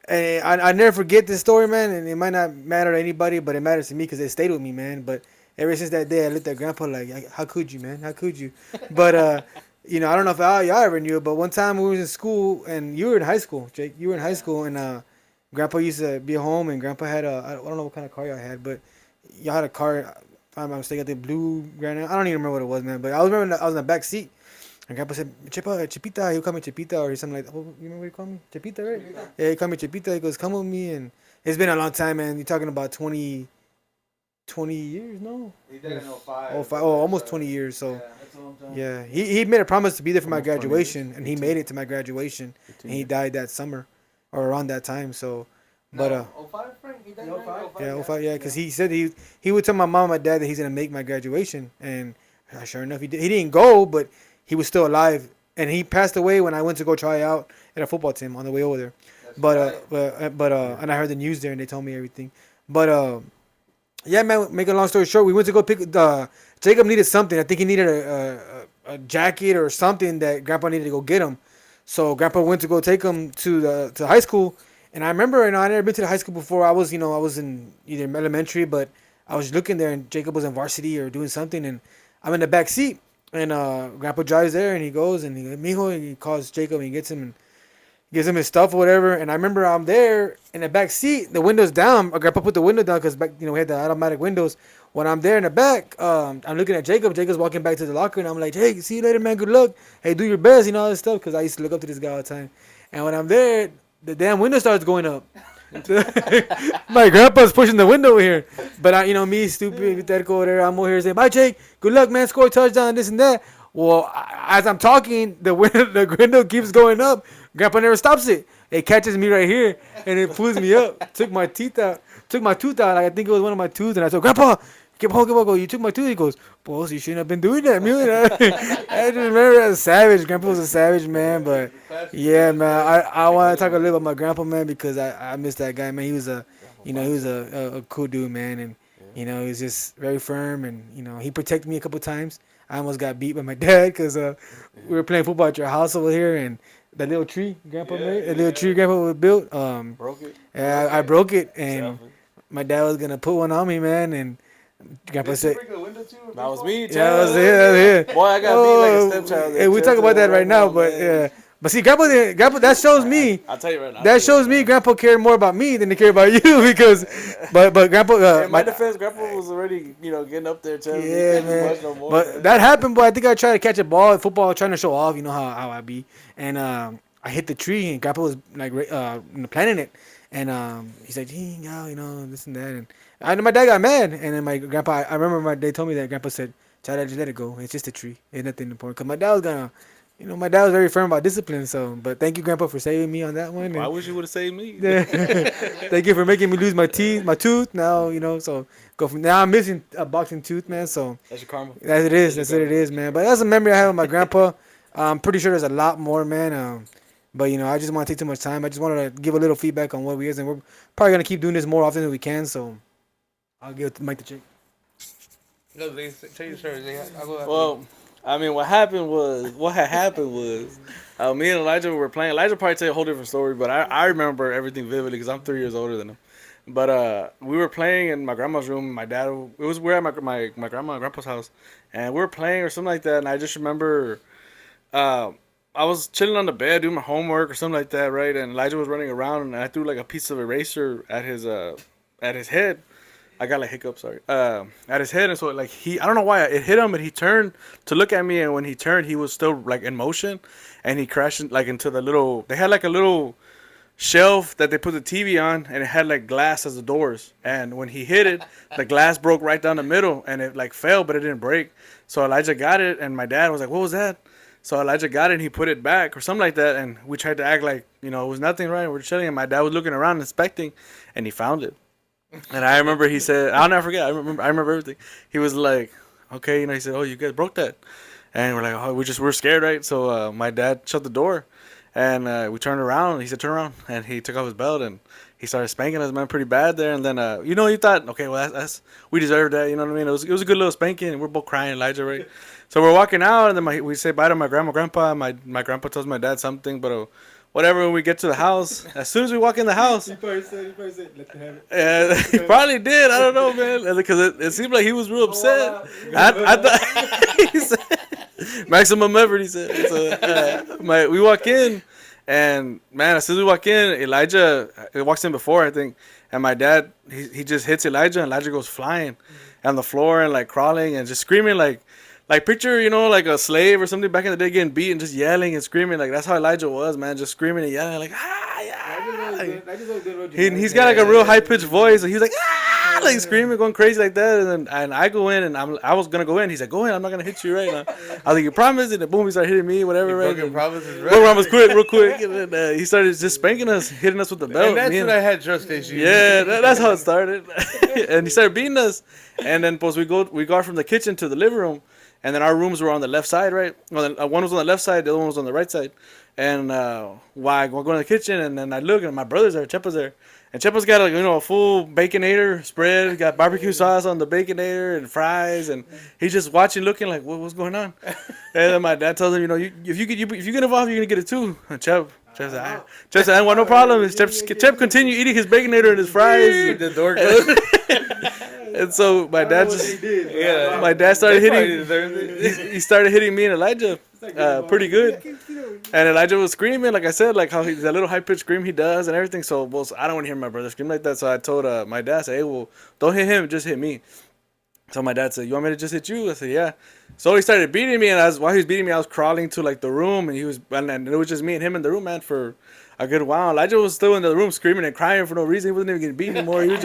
and I never forget this story, man. And it might not matter to anybody, but it matters to me because it stayed with me, man. But ever since that day, I looked at grandpa like, how could you, man? How could you? But I don't know if y'all ever knew it, but one time we was in school, and you were in high school, Jake. You were in high school, and grandpa used to be home, and grandpa had I don't know what kind of car y'all had, but y'all had a car. If I'm not mistaken, I think blue granite. I don't even remember what it was, man. But I was remember I was in the back seat. And grandpa said, Chipita, he'll call me Chipita or something like that. Oh, you remember what he called me? Chipita, right? Chipita. Yeah, he called me Chipita. He goes, come with me. And it's been a long time, man. You're talking about 20 years, no? He did in 05. Almost 20 years. So, Yeah, that's a long time. yeah. He made a promise to be there for my graduation, and he made it to my graduation. And he died that summer or around that time. So, but, 05, Frank? He died in 05? yeah, 05, yeah, because he said he would tell my mom and my dad that he's going to make my graduation. And sure enough, he did. He didn't go, but he was still alive, and he passed away when I went to go try out at a football team on the way over there. And I heard the news there, and they told me everything. But yeah, man. Make a long story short, we went to go pick. Jacob needed something. I think he needed a jacket or something that Grandpa needed to go get him. So Grandpa went to go take him to high school, and I remember, I never been to the high school before. I was in either elementary, but I was looking there, and Jacob was in varsity or doing something, and I'm in the back seat. And Grandpa drives there, and he goes, and he calls Jacob, and he gets him and gives him his stuff or whatever. And I remember I'm there in the back seat, the window's down. Grandpa put the window down because back, we had the automatic windows. When I'm there in the back, I'm looking at Jacob. Jacob's walking back to the locker, and I'm like, hey, see you later, man. Good luck. Hey, do your best, all this stuff, because I used to look up to this guy all the time. And when I'm there, the damn window starts going up. My grandpa's pushing the window here, but me, stupid, hypothetical, whatever. I'm over here saying, "Bye, Jake. Good luck, man. Score a touchdown, this and that." Well, as I'm talking, the window keeps going up. Grandpa never stops it. It catches me right here, and it pulls me up. Took my tooth out. Like, I think it was one of my tooth, and I said, "Grandpa, keep on, go. You took my tooth." He goes, "Boss, you shouldn't have been doing that, man." I just remember as a savage. Grandpa was a savage, man. But yeah, man, I want to talk a little about my grandpa, man, because I miss that guy, man. He was a cool dude, man, and he was just very firm, and he protected me a couple times. I almost got beat by my dad because we were playing football at your house over here, and the little tree Grandpa made, the little tree Grandpa built, Broke it. Yeah, I broke it, and my dad was gonna put one on me, man, and Grandpa said, That was me, too. "Yeah, that was it. Boy, I got beat like a stepchild. Hey, we talk about that right now, but yeah. But see, Grandpa, that shows me. I'll tell you right now. That shows me Grandpa cared more about me than he cared about you because, but Grandpa. In my defense, Grandpa was already getting up there, telling me man. much no more. But that happened, but I think I tried to catch a ball in football, trying to show off, how I be, and I hit the tree, and Grandpa was like planting it, and he's like, "Gee, this and that," and my dad got mad, and then my grandpa, I remember they told me that Grandpa said, "Chale, just let it go. It's just a tree. It's nothing important." Because my dad was gonna. My dad was very firm about discipline, but thank you, Grandpa, for saving me on that one. I wish you would have saved me. Thank you for making me lose my tooth. Now, so go from now. I'm missing a boxing tooth, man. So that's your karma. That's what it is, man. But that's a memory I have with my grandpa. I'm pretty sure there's a lot more, man. But I just want to take too much time. I just wanted to give a little feedback on what we is, and we're probably gonna keep doing this more often than we can. So I'll give the mic to Jake. No, tell your story, Jake. I'll go after Well, I mean, what had happened was, me and Elijah were playing. Elijah probably tell you a whole different story, but I remember everything vividly because I'm 3 years older than him. But we were playing in my grandma's room. My dad, we're at my grandma and grandpa's house, and we were playing or something like that. And I just remember, I was chilling on the bed doing my homework or something like that, right? And Elijah was running around, and I threw like a piece of eraser at his head. I got like hiccups, sorry. At his head, and so like I don't know why it hit him, and he turned to look at me, and when he turned, he was still like in motion, and he crashed into the little. They had like a little shelf that they put the TV on, and it had like glass as the doors. And when he hit it, the glass broke right down the middle, and it like fell, but it didn't break. So Elijah got it, and my dad was like, "What was that?" So Elijah got it, and he put it back or something like that, and we tried to act like it was nothing, right? We're chilling, and my dad was looking around inspecting, and he found it. And I remember he said, I'll never forget. I remember everything. He was like, okay, he said, "Oh, you guys broke that," and we're like, "Oh, we're scared, right?" So my dad shut the door, and we turned around. He said, "Turn around," and he took off his belt, and he started spanking us, man, pretty bad there. And then, you thought, okay, well, that's we deserved that. You know what I mean? It was a good little spanking. And we're both crying, Elijah, right? So we're walking out, and then we say bye to my grandpa. My grandpa tells my dad something, but whatever. When we get to the house, as soon as we walk in the house, He probably said, let them have it. he probably did. I don't know, man, because it seemed like he was real upset. I thought he said maximum effort. He said. So, we walk in, and man, as soon as we walk in, Elijah walks in before, I think, and my dad he just hits Elijah, and Elijah goes flying on the floor and like crawling and just screaming like picture, like a slave or something back in the day getting beat and just yelling and screaming. Like, that's how Elijah was, man. Just screaming and yelling like, yeah. He's got like a real high-pitched voice. And he's like, ah, like screaming, going crazy like that. And I go in, and I was going to go in. He's like, go in. I'm not going to hit you right now. I was like, you promise? And then boom, he started hitting me, whatever. Right? Promises, right? Promise real quick. And then he started just spanking us, hitting us with the belt. And that's when I had trust issues. Yeah, that's how it started. And he started beating us. And then we got from the kitchen to the living room. And then our rooms were on the left side, right? Well, one was on the left side, the other one was on the right side. And we're going to the kitchen, and then I look, and my brother's there, Chepa's there. And Chepa's got a full Baconator spread, got barbecue sauce on the Baconator and fries, and he's just watching, looking like, what's going on? And then my dad tells him, if you get involved, you're gonna get it too. And Chep said, I don't want no problem. Chep continued eating his Baconator and his fries. The door closed. And so my dad started hitting. He started hitting me and Elijah pretty good. And Elijah was screaming, like I said, like how that little high pitched scream he does and everything. So I don't want to hear my brother scream like that. So I told my dad, I said, hey, well, don't hit him, just hit me. So my dad said, you want me to just hit you? I said, yeah. So he started beating me, and while he was beating me, I was crawling to like the room, and and it was just me and him in the room, man, for a good while. Elijah was still in the room screaming and crying for no reason. He wasn't even getting beaten anymore. He was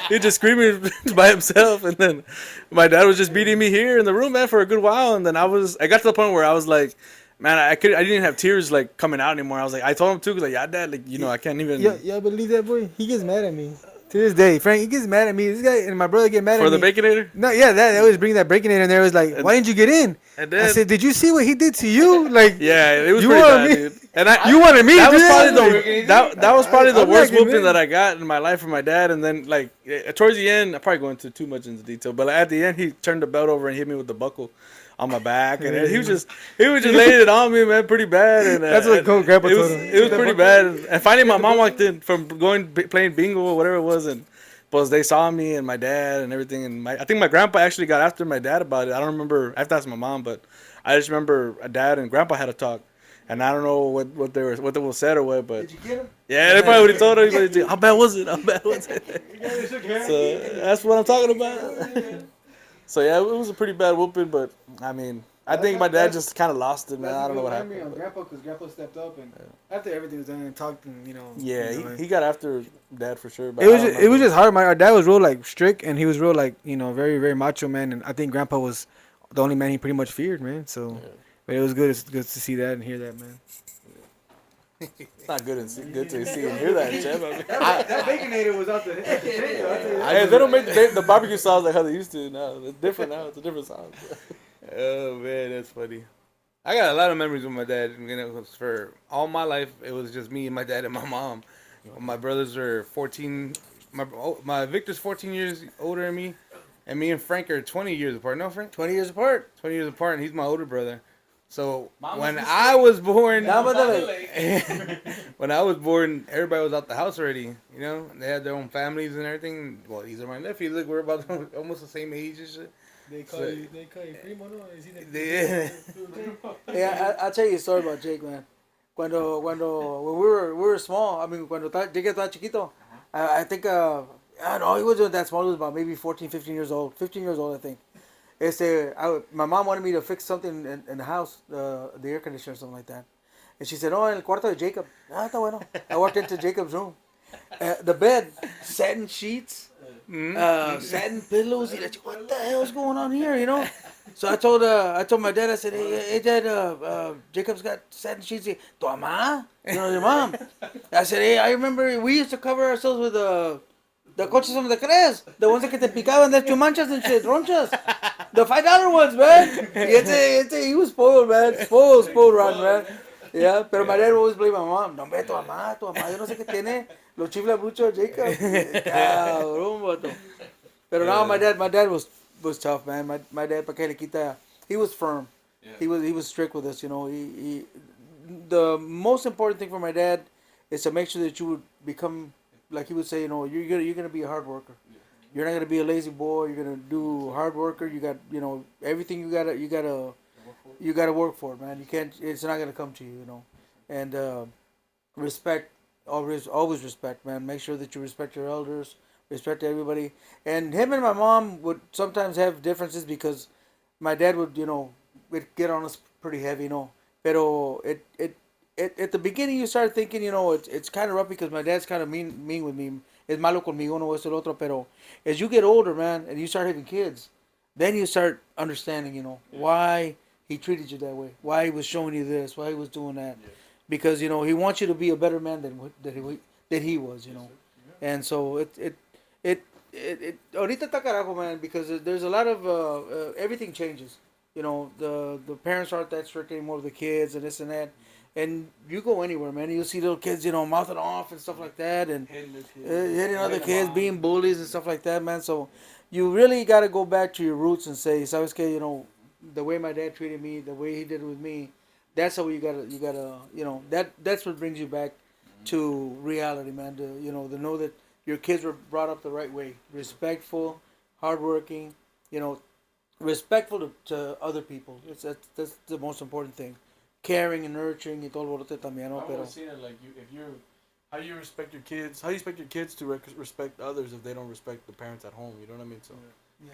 just screaming by himself. And then my dad was just beating me here in the room, man, for a good while. And then I got to the point where I was like, man, I didn't even have tears like coming out anymore. I was like, I told him too, cause like, yeah, Dad, like, I can't even. Yeah, believe that, boy. He gets mad at me. To this day, Frank, he gets mad at me. This guy and my brother get mad at me. For the Baconator? No, yeah, they always bring that Baconator in there. It was like, why didn't you get in? And then, I said, did you see what he did to you? Like, yeah, it was pretty bad, dude. And you wanted me that to was do probably that was probably the worst whooping in. that I got in my life from my dad. And then like towards the end, I'm probably going too much into detail, but at the end, he turned the belt over and hit me with the buckle on my back, and he was just laying it on me, man, pretty bad. And that's what Grandpa told him. It was pretty bad. And finally, my mom walked in from playing bingo or whatever it was, and they saw me and my dad and everything. And I think my grandpa actually got after my dad about it. I don't remember. I have to ask my mom, but I just remember Dad and Grandpa had a talk, and I don't know what they were said or what. But did you get him? Yeah, they probably would have told her. Like, how bad was it? How bad was it? So that's what I'm talking about. So yeah, it was a pretty bad whooping, but I mean, I think my dad just kind of lost it, man. I don't know what happened. On Grandpa, because Grandpa stepped up and after everything was done and talked and Yeah, he got after Dad for sure. But it was just hard. Our dad was real like strict, and he was real like very very macho, man. And I think Grandpa was the only man he pretty much feared, man. So, but it was good. It's good to see that and hear that, man. It's not good to see and hear that, Chef. That Baconator was out the Hey, they don't make the barbecue sauce like how they used to now. It's different now. It's a different sauce. Oh man, that's funny. I got a lot of memories with my dad. For all my life, it was just me and my dad and my mom. My brothers are 14. My Victor's 14 years older than me, and me and Frank are 20 years apart. No, Frank? 20 years apart. 20 years apart, and he's my older brother. So when I was born, when I was born, everybody was out the house already. They had their own families and everything. Well, these are my nephews. Look, we're about almost the same age and shit. They call you primo, no? Yeah, I'll tell you a story about Jake, man. When we were small, I mean, cuando Jake estaba chiquito, I think, I don't know, he wasn't that small. He was about maybe 14, 15 years old. 15 years old, I think. My mom wanted me to fix something in the house, the air conditioner or something like that. And she said, en el cuarto de Jacob. Está bueno. I walked into Jacob's room. The bed, satin sheets, satin pillows. He's like, what the hell's going on here, So I told my dad, I said, hey Dad, Jacob's got satin sheets. He, tu mamá? Your mom. I said, hey, I remember we used to cover ourselves with the coches from the Cres, the ones that te picaban de manchas and shit, ronchas. The $5 ones, man. He was spoiled, man. Spoiled rotten, man. Yeah, pero my dad always blamed my mom. No, hombre, tu mamá, yo no sé qué tiene. Lo chifla mucho, Jacob. Cabrón, vato. Pero no, my dad was tough, man. My dad, pa' que le quita, he was firm. Yeah. He was strict with us, you know. The most important thing for my dad is to make sure that you would become, like he would say, you know, you're gonna be a hard worker. You're not gonna be a lazy boy. You're gonna do hard worker. You got, you know, everything you gotta work for it, man. You can't. It's not gonna come to you, you know. And respect, always respect, man. Make sure that you respect your elders, respect everybody. And him and my mom would sometimes have differences because my dad would, you know, would get on us pretty heavy, you know. Pero it at the beginning you start thinking, you know, it's kind of rough because my dad's kind of mean with me. Es malo conmigo, no esto el otro. Pero as you get older, man, and you start having kids, then you start understanding, you know, why he treated you that way, why he was showing you this, why he was doing that, because you know he wants you to be a better man than he was, you know, and so it ahorita está carajo, man, because there's a lot of everything changes, you know, the parents aren't that strict anymore with the kids and this and that. And you go anywhere, man, you'll see little kids, you know, mouthing off and stuff like that, and hitting other kids, being bullies and stuff like that, man. So you really got to go back to your roots and say, "Sabes que, you know, the way my dad treated me, the way he did with me, that's how you gotta, you know, that's what brings you back to reality, man. To know that your kids were brought up the right way, respectful, hardworking, you know, respectful to other people. That's the most important thing. Caring and nurturing y todo el borote también, no? I've Pero always seen it like how you respect your kids. How you expect your kids to respect others if they don't respect the parents at home? You know what I mean? So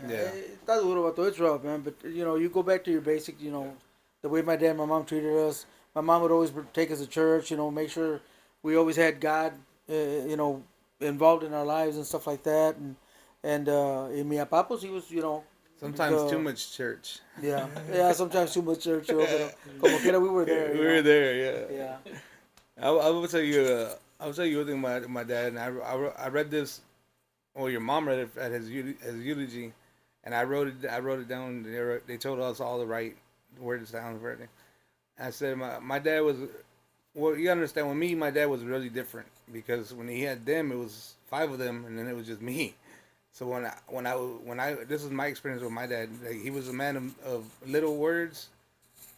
yeah, está duro, vato. It's rough, man. But you know, you go back to your basic. You know, the way my dad and my mom treated us. My mom would always take us to church. You know, make sure we always had God. You know, involved in our lives and stuff like that. And mi papá, pues, he was, you know. Sometimes too much church. Yeah. Sometimes too much church. Pero como quiera, we were there. We were there, Yeah. I will tell you. I will tell you one thing. My dad and I read this. Well, your mom read it at his eulogy, and I wrote it down. They told us all the right words down for everything. I said my dad was. Well, you understand. With me, my dad was really different because when he had them, it was 5 of them, and then it was just me. So when I this is my experience with my dad. Like, he was a man of little words,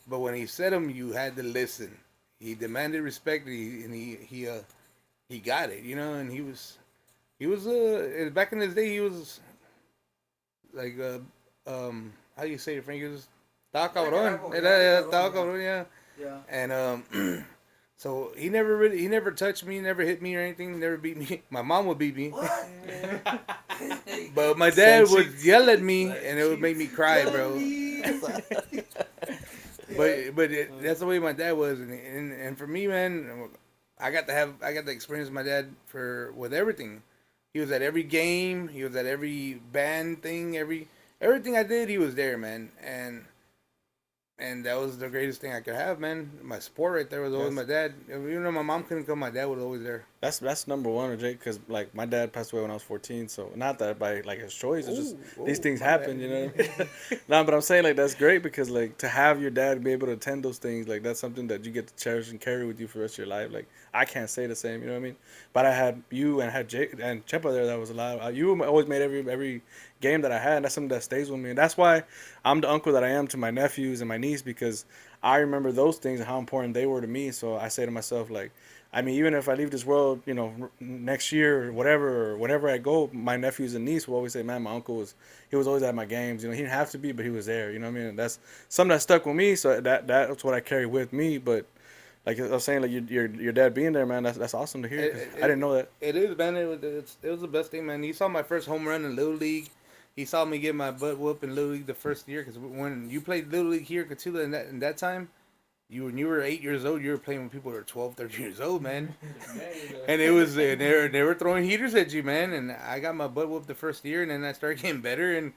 but when he said them, you had to listen. He demanded respect, and he got it, you know. And he was back in his day. He was like how do you say it, Frank? He was estaba cabrón. Estaba cabrón, yeah. Yeah. And so he never touched me, never hit me or anything, never beat me. My mom would beat me. But my dad would yell at me, and it would make me cry, bro. That's the way my dad was, and for me, man, I got to experience my dad with everything. He was at every game. He was at every band thing. Everything I did, he was there, man. And that was the greatest thing I could have, man. My support right there was always my dad. Even though my mom couldn't come, my dad was always there. that's number one, Jake. Because like my dad passed away when I was 14, so not that by like his choice. It's just these things happen, you know what I mean? No, but I'm saying like that's great because like to have your dad be able to attend those things, like that's something that you get to cherish and carry with you for the rest of your life. Like I can't say the same, you know what I mean? But I had you and had Jake and Chepa there. That was a lot. You always made every game that I had. And that's something that stays with me, and that's why I'm the uncle that I am to my nephews and my niece, because I remember those things and how important they were to me. So I say to myself, like, I mean, even if I leave this world, you know, next year or whenever I go, my nephews and niece will always say, man, my uncle he was always at my games. You know, he didn't have to be, but he was there. You know what I mean? And that's something that stuck with me. So that's what I carry with me. But like I was saying, like your dad being there, man, that's awesome to hear. 'Cause I didn't know that. It is, man. It was the best thing, man. He saw my first home run in Little League. He saw me get my butt whooped in Little League the first year, because when you played Little League here in Catula in that time, when you were 8 years old, you were playing with people that were 12, 13 years old, man. And it was they were throwing heaters at you, man. And I got my butt whooped the first year, and then I started getting better, and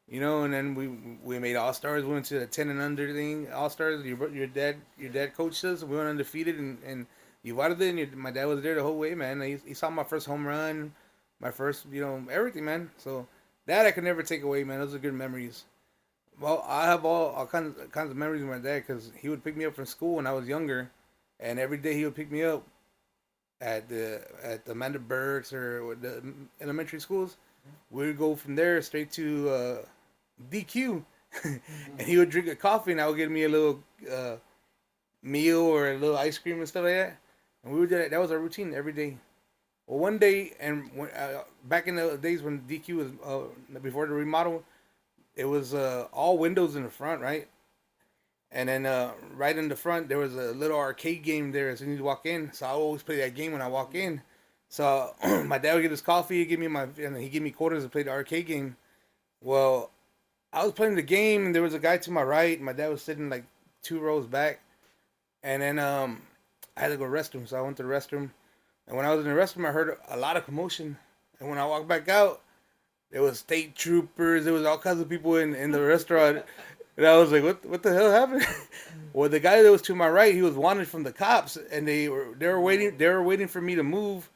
you know, and then we made All Stars. We went to the 10 and under thing, All Stars. Your dad coached us. We went undefeated, and you wanted it. And my dad was there the whole way, man. He saw my first home run, my first, you know, everything, man. So. That I could never take away, man. Those are good memories. Well, I have all kinds of memories with my dad, because he would pick me up from school when I was younger, and every day he would pick me up, at the Amanda Burks or the elementary schools. We would go from there straight to DQ, and he would drink a coffee, and I would get me a little meal or a little ice cream and stuff like that. And we would do that. That was our routine every day. Well, one day, and back in the days when DQ was before the remodel, it was all windows in the front, right? And then right in the front, there was a little arcade game there as soon as you walk in. So I always play that game when I walk in. So my dad would get his coffee, and he give me quarters to play the arcade game. Well, I was playing the game, and there was a guy to my right. My dad was sitting like 2 rows back, and then I had to go to the restroom. So I went to the restroom, and when I was in the restroom, I heard a lot of commotion. And when I walked back out, there was state troopers. There was all kinds of people in the restaurant. And I was like, what the hell happened? Well, the guy that was to my right, he was wanted from the cops, and they were waiting for me to move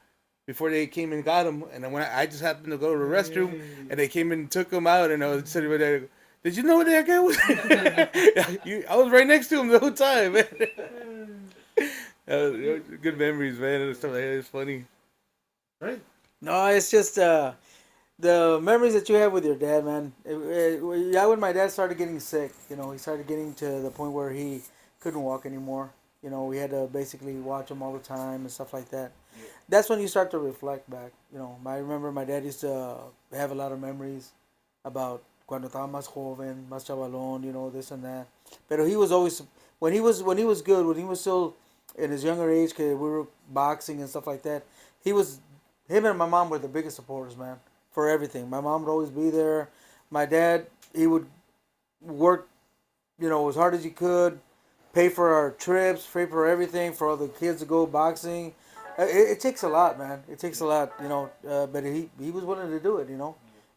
before they came and got him. And then when I just happened to go to the restroom, and they came and took him out, and I was sitting there, did you know what that guy was? I was right next to him the whole time, man. Good memories, man, and stuff like that. It's funny. Right? No, it's just the memories that you have with your dad, man. Yeah, when my dad started getting sick, he started getting to the point where he couldn't walk anymore. We had to basically watch him all the time and stuff like that. Yeah. That's when you start to reflect back. I remember my dad used to have a lot of memories about cuando estaba más joven, más chavalón, this and that. But he was always, when he was good, when he was still in his younger age, cause we were boxing and stuff like that, him and my mom were the biggest supporters, man, for everything. My mom would always be there. My dad, he would work, as hard as he could, pay for our trips, pay for everything, for all the kids to go boxing. It takes a lot, man. It takes a lot, but he was willing to do it,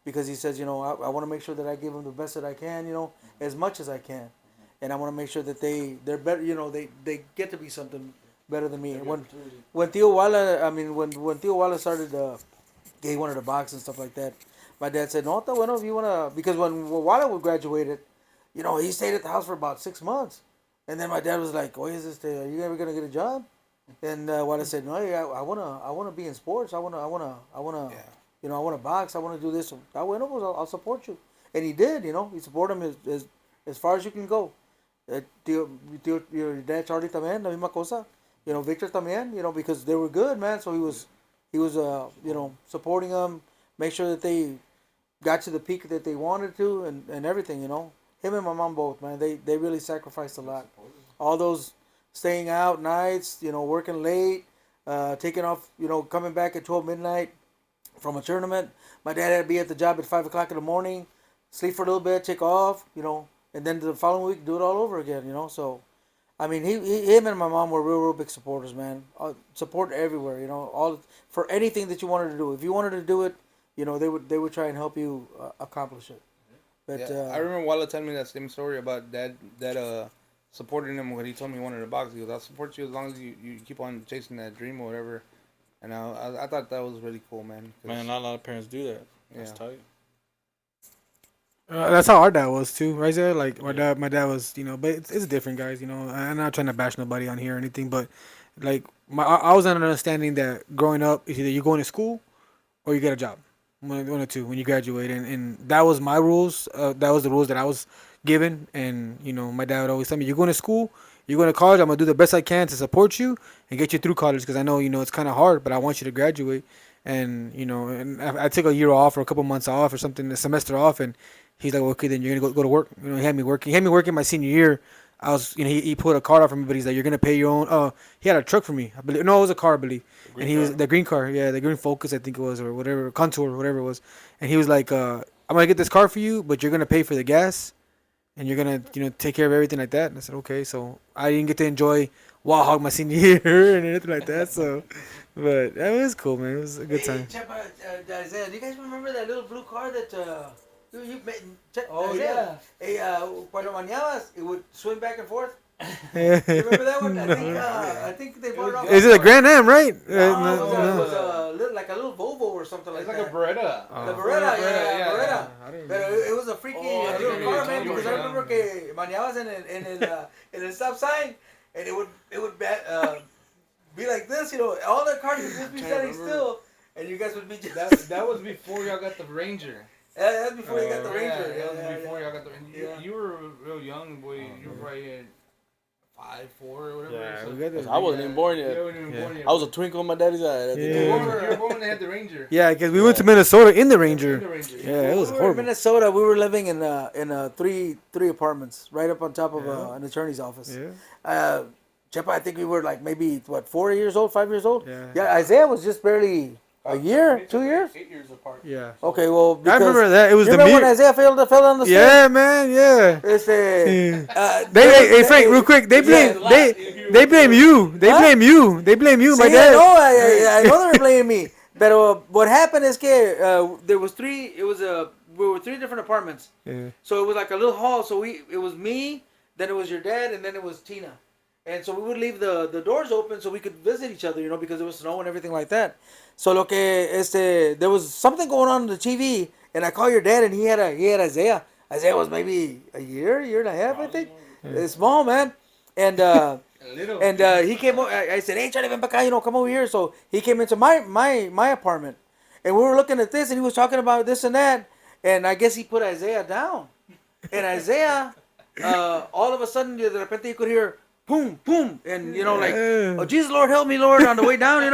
because he says, I want to make sure that I give them the best that I can, as much as I can. And I want to make sure that they're better, they get to be something better than me. When Tio Wala, when Tio Wala started, he wanted to box and stuff like that, my dad said, no, está bueno if you want to, because when Wala graduated, he stayed at the house for about 6 months. And then my dad was like, "Oye, are you ever gonna get a job?" And Wala said, "No, I wanna be in sports. I wanna, I wanna box. I wanna do this. I'll support you." And he did. He supported him as far as you can go. Your dad Charlie también, la misma cosa. Victor también. Because they were good, man. So he was supporting them, make sure that they got to the peak that they wanted to, and everything. Him and my mom both, man. They really sacrificed a lot. All those staying out nights, working late, taking off, coming back at 12 midnight from a tournament. My dad had to be at the job at 5 o'clock in the morning, sleep for a little bit, take off, and then the following week do it all over again, So, him and my mom were real big supporters, man. Support everywhere, all for anything that you wanted to do. If you wanted to do it, they would try and help you accomplish it. But, I remember Walla telling me that same story about dad supporting him when he told me he wanted to box. He goes, "I'll support you as long as you keep on chasing that dream or whatever." And I thought that was really cool, man. Man, not a lot of parents do that. That's Yeah. tight. That's how our dad was too, right? There, like my dad was, but it's different, guys. I'm not trying to bash nobody on here or anything, but like I was under understanding that growing up, it's either you going to school or you get a job. One or two when you graduate, and that was my rules. That was the rules that I was given, and my dad would always tell me, "You're going to school, you're going to college. I'm gonna do the best I can to support you and get you through college because I know it's kind of hard, but I want you to graduate." And and I took a year off or a couple months off or something, a semester off, and he's like, well, "Okay, then you're gonna go to work." He had me working. He had me working my senior year. I was, he put a card out for me, but he's like, "You're gonna pay your own." He had a truck for me. I believe, no, it was a car, I believe. And he was the green car, yeah, the green Focus, I think it was, or whatever, Contour, whatever it was. And he was like, "I'm gonna get this car for you, but you're gonna pay for the gas, and you're gonna, take care of everything like that." And I said, "Okay." So I didn't get to enjoy Wild Hog my senior year and anything like that. So, but it was cool, man. It was a good time. Isaiah, do you guys remember that little blue car that you made? Oh, yeah. Hey, cuando bañabas, it would swing back and forth. Yeah. You remember that one? I think they bought it off. Is it a Grand Am, right? No, it was like a little Volvo or something like It's that. like a Beretta. The Beretta, yeah. yeah. But it was a freaky little car, man, because I remember que bañabas en el stop sign, and it would be like this, all the cars would just be standing remember. still, and you guys would be just. That was before y'all got the Ranger. Yeah, that's before you got the Ranger. That was before y'all got the Ranger. Yeah. You were real young, boy. You were probably at 5'4" or whatever. Yeah, so. we got this. I wasn't even born You yet. weren't even born yet. I was a twinkle in my daddy's eye. At the Yeah. You time. were born when they had the Ranger. Yeah, because we went to Minnesota in the In Ranger. the Ranger. Yeah, it was we were in horrible. Minnesota. We were living in three apartments right up on top of Yeah. an attorney's office. Yeah. Chepa, I think we were like maybe 4 years old, 5 years old. Yeah. Isaiah was just barely a year, 2 years. 8 years apart. Yeah. Okay, well, I because remember that. It was you the remember when mirror. Isaiah fell down the stairs? Yeah, man. Yeah. Hey, Frank, real quick. They blame they blame you. They Huh? blame you. They blame you, my See, dad. I know they were blaming me. But what happened is que there was three. We were three different apartments. Yeah. So it was like a little hall. So it was me, then it was your dad, and then it was Tina. And so we would leave the doors open so we could visit each other, because it was snow and everything like that. So there was something going on the TV, and I called your dad, and he had Isaiah. Isaiah was maybe a year and a half, I think. It's small, man. And Little. and he came. I said, "Hey, Charlie, ven para acá, come over here." So he came into my apartment, and we were looking at this, and he was talking about this and that, and I guess he put Isaiah down, and Isaiah, all of a sudden, de repente you could hear boom, boom, and like, oh Jesus, Lord, help me, Lord, on the way down, and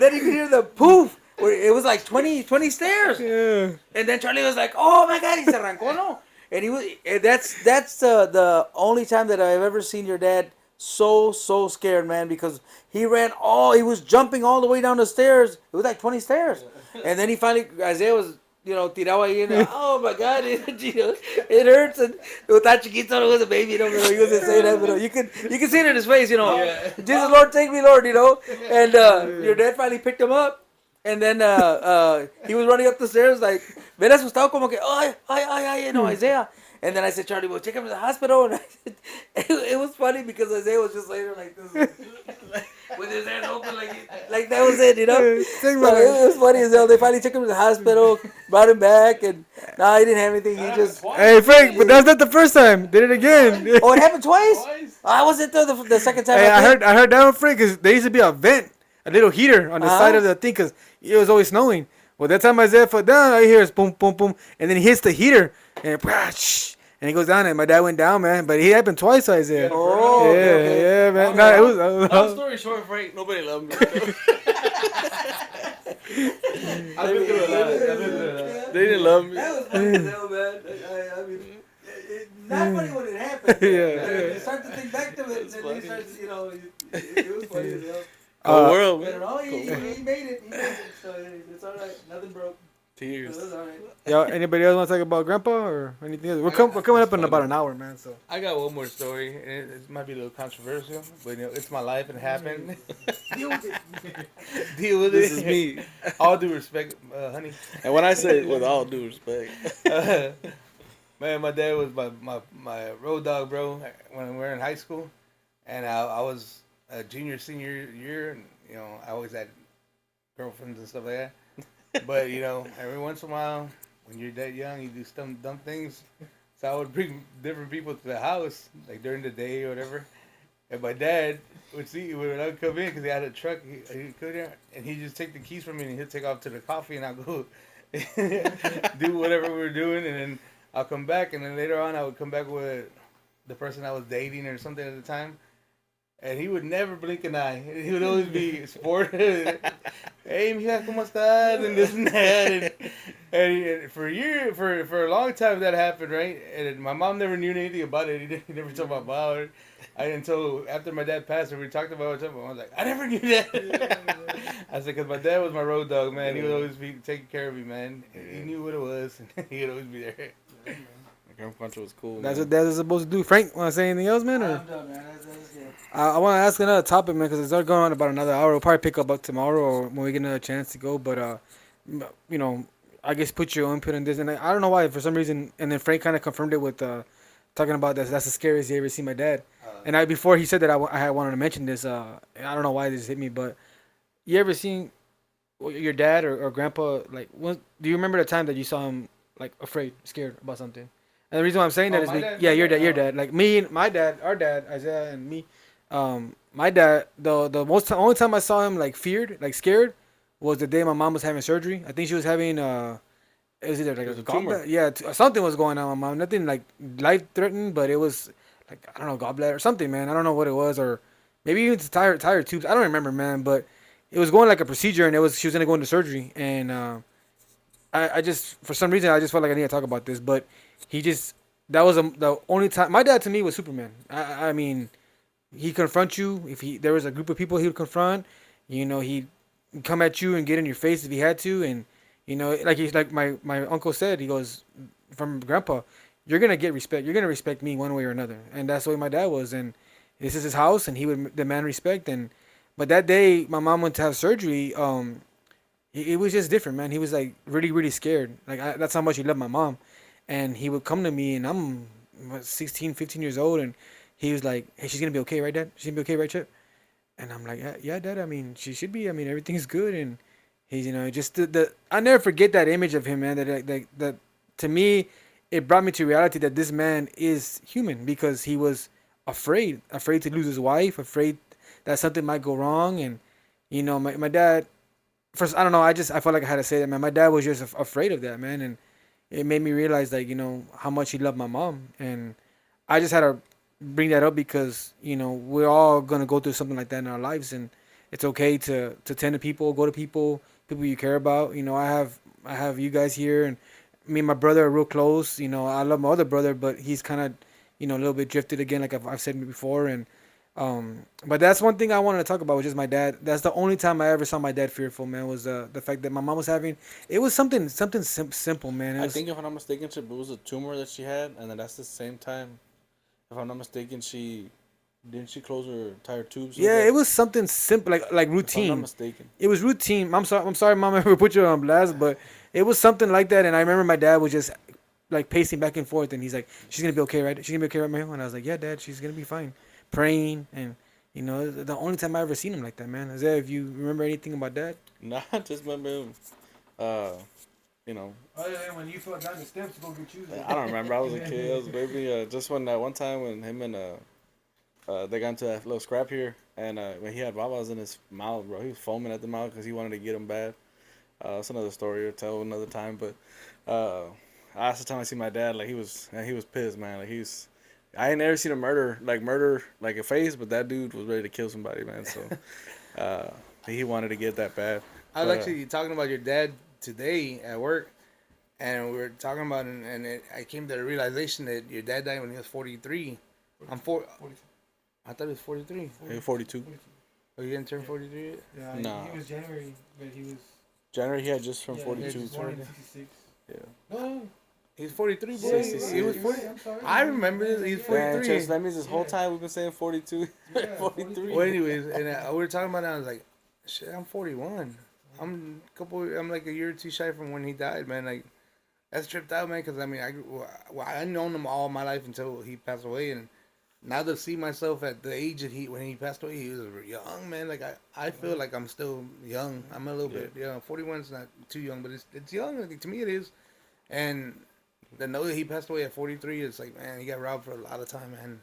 then you could hear the poof, where it was like 20 stairs, Yeah. and then Charlie was like, "Oh my God, he se arrancó, no." And he was. And that's the only time that I've ever seen your dad so scared, man, because he was jumping all the way down the stairs. It was like 20 stairs, and then he finally Isaiah was tirado ahí, and oh my God, it hurts, and está chiquito, it was a baby, pero he wasn't saying that, but you can see it in his face, Jesus, Lord, take me, Lord, and your dad finally picked him up. And then he was running up the stairs like, ven asustado como que, ay, Isaiah. And then I said, Charlie, well, take him to the hospital. And it was funny because Isaiah was just laying there like this, with his hands open like that was it, So it was funny as hell. They finally took him to the hospital, brought him back, and he didn't have anything. He just... Hey, Frank, but that's not the first time. Did it again. Oh, it happened twice? I wasn't there the second time. Hey, I heard that one, Frank, because there used to be a vent, a little heater on the side of the thing, because it was always snowing. Well, that time Isaiah fell down, I hear it's boom, boom, boom, and then he hits the heater, and he goes down, and my dad went down, man. But he happened twice, Isaiah. Oh, okay. Yeah, man. No, it was. Long story short, Frank, nobody loved me. I've been through a lot. They didn't love me. That was funny as hell, man. I mean, not funny when it happened. Yeah. You start to think back to it, and then you start to, it was funny as hell. The world, But man. no, he made it. So it's all right. Nothing broke. Tears. It was all right. Yo, anybody else want to talk about Grandpa or anything else? We're coming up in about an hour, man. So I got one more story. And it might be a little controversial, but it's my life and it happened. Deal with it. Deal with This it. is me. All due respect, honey. And when I say with all due respect, Man, my dad was my road dog, bro, when we were in high school. And I was a junior, senior year, and, I always had girlfriends and stuff like that. But, every once in a while, when you're that young, you do some dumb things. So I would bring different people to the house, like during the day or whatever. And my dad would see when I would come in, because he had a truck, he'd come in, and he'd just take the keys from me, and he'd take off to the coffee, and I'd go do whatever we were doing, and then I'll come back, and then later on I would come back with the person I was dating or something at the time, and he would never blink an eye. He would always be sportive. Hey, mija, ¿cómo estás? And this and that. And for a long time that happened, right? And my mom never knew anything about it. He never told my mom. Until after my dad passed, and we talked about it, I was like, I never knew that. I said, because my dad was my road dog, man. He would always be taking care of me, man. He knew what it was. He would always be there. Grandpa was cool. that's man. what dad is supposed to do. Frank, want to say anything else, man? Or I'm done, man. That's good. I want to ask another topic, man, because it's already going on about another hour. We'll probably pick up tomorrow or when we get another chance to go. But I guess put your input in this, and I don't know why for some reason. And then Frank kind of confirmed it with talking about that's the scariest you ever seen my dad. And before he said that I had wanted to mention this. I don't know why this hit me, but you ever seen your dad or grandpa do you remember the time that you saw him like afraid, scared about something? And the reason why I'm saying that is my dad? your dad, like me and my dad, our dad, Isaiah and me, My dad, the only time I saw him like feared, like scared, was the day my mom was having surgery. I think she was having it was either like It was a a tumor. gallbladder, yeah, something was going on with my mom. Nothing like life threatening, but it was like I don't know gallbladder or something, man. I don't know what it was, or maybe even tire tubes. I don't remember, man. But it was going like a procedure, and it was she was gonna go into surgery, and I just for some reason I just felt like I need to talk about this, but he just that was the only time my dad to me was Superman. I mean he confront you if he there was a group of people he would confront. You know he'd come at you and get in your face if he had to, and you know like he's like my uncle said he goes from grandpa, you're gonna get respect. You're gonna respect me one way or another, and that's the way my dad was. And this is his house, and he would demand respect. And but that day my mom went to have surgery. It was just different, man. He was like really really scared. Like that's how much he loved my mom, and he would come to me, and I'm what, 16, 15 years old, and he was like, "Hey, she's gonna be okay, right, Dad? She's gonna be okay, right, Chip?" And I'm like, yeah, Dad. I mean, she should be. I mean, everything's good." And he's, you know, just the I never forget that image of him, man. That to me, it brought me to reality that this man is human because he was afraid to lose his wife, afraid that something might go wrong, and you know, my dad. First, I don't know. I felt like I had to say that, man. My dad was just afraid of that, man, and it made me realize, like, you know, how much he loved my mom, and I just had to bring that up because you know we're all gonna go through something like that in our lives, and it's okay to tend to people, go to people you care about. You know, I have you guys here, and me and my brother are real close. You know, I love my other brother, but he's kind of you know a little bit drifted again, like I've said before, and but that's one thing I wanted to talk about, was just my dad. That's the only time I ever saw my dad fearful, man. Was the fact that my mom was having. It was something simple, man. It I was, think if I'm not mistaken, it was a tumor that she had, and then that's the same time. If I'm not mistaken, she didn't she close her tire tubes. Like yeah, that? it was something simple, like If I'm not routine. mistaken. It was routine. I'm sorry, mom, I ever put you on blast, but it was something like that. And I remember my dad was just like pacing back and forth, and he's like, "She's gonna be okay, right? She's gonna be okay, right, Mayo?" And I was like, "Yeah, Dad, she's gonna be fine." Praying, and you know, the only time I ever seen him like that, man. Is that if you remember anything about that? Nah, just remember him. Uh, you know, Other than when you fell down the steps to go get you. I don't remember. I was a kid. I was a baby. Just when that one time when him and they got into that little scrap here, and when he had babas in his mouth, bro, he was foaming at the mouth because he wanted to get him bad. That's another story or tell another time. But that's the time I see my dad. Like he was pissed, man. Like I ain't never seen a murder like a face, but that dude was ready to kill somebody, man. So he wanted to get that bad. I was But, actually talking about your dad today at work, and we were talking about it, and I came to the realization that your dad died when he was 43. I'm 40. I thought he was 43. he was 42. Oh, you didn't turn 43 yet? Yeah, Nah. he was January, but he was. January he had just from Yeah, 42. he's born in '66. Yeah. No, He's 43, boy. Yeah, He was 40. I'm sorry. I remember this. He's Man, 43. just, that means this whole Yeah. time we've been saying 42. Yeah, 43. Well, anyways, and we were talking about that. I was like, shit, I'm 41. I'm like a year or two shy from when he died, man. Like, that's tripped out, man. Because I mean, I known him all my life until he passed away, and now to see myself at the age that when he passed away, he was young, man. Like I feel like I'm still young. I'm a little bit, 41's not too young, but it's young. Like, to me, it is. And to know that he passed away at 43, it's like, man, he got robbed for a lot of time, man.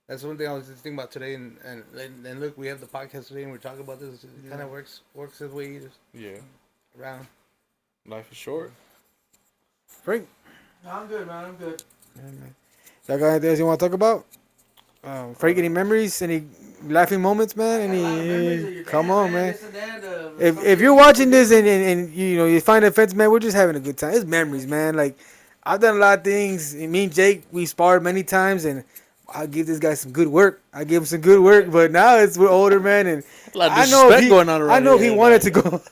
That's one thing I was just thinking about today, and look, we have the podcast today, and we're talking about this. It kind of works his way just Yeah. around. Life is short. Frank. No, I'm good, man. I'm good. Y'all got anything else you want to talk about? Frank, any memories? Any laughing moments, man? Any? Come on, man. If you're watching this and you know you find it offensive, man, we're just having a good time. It's memories, man. Like I've done a lot of things. Me and Jake, we sparred many times, and I give this guy some good work. I give him some good work, but now we're older, man, and A lot of I know if disrespect going on around I know if he here, wanted man. to go.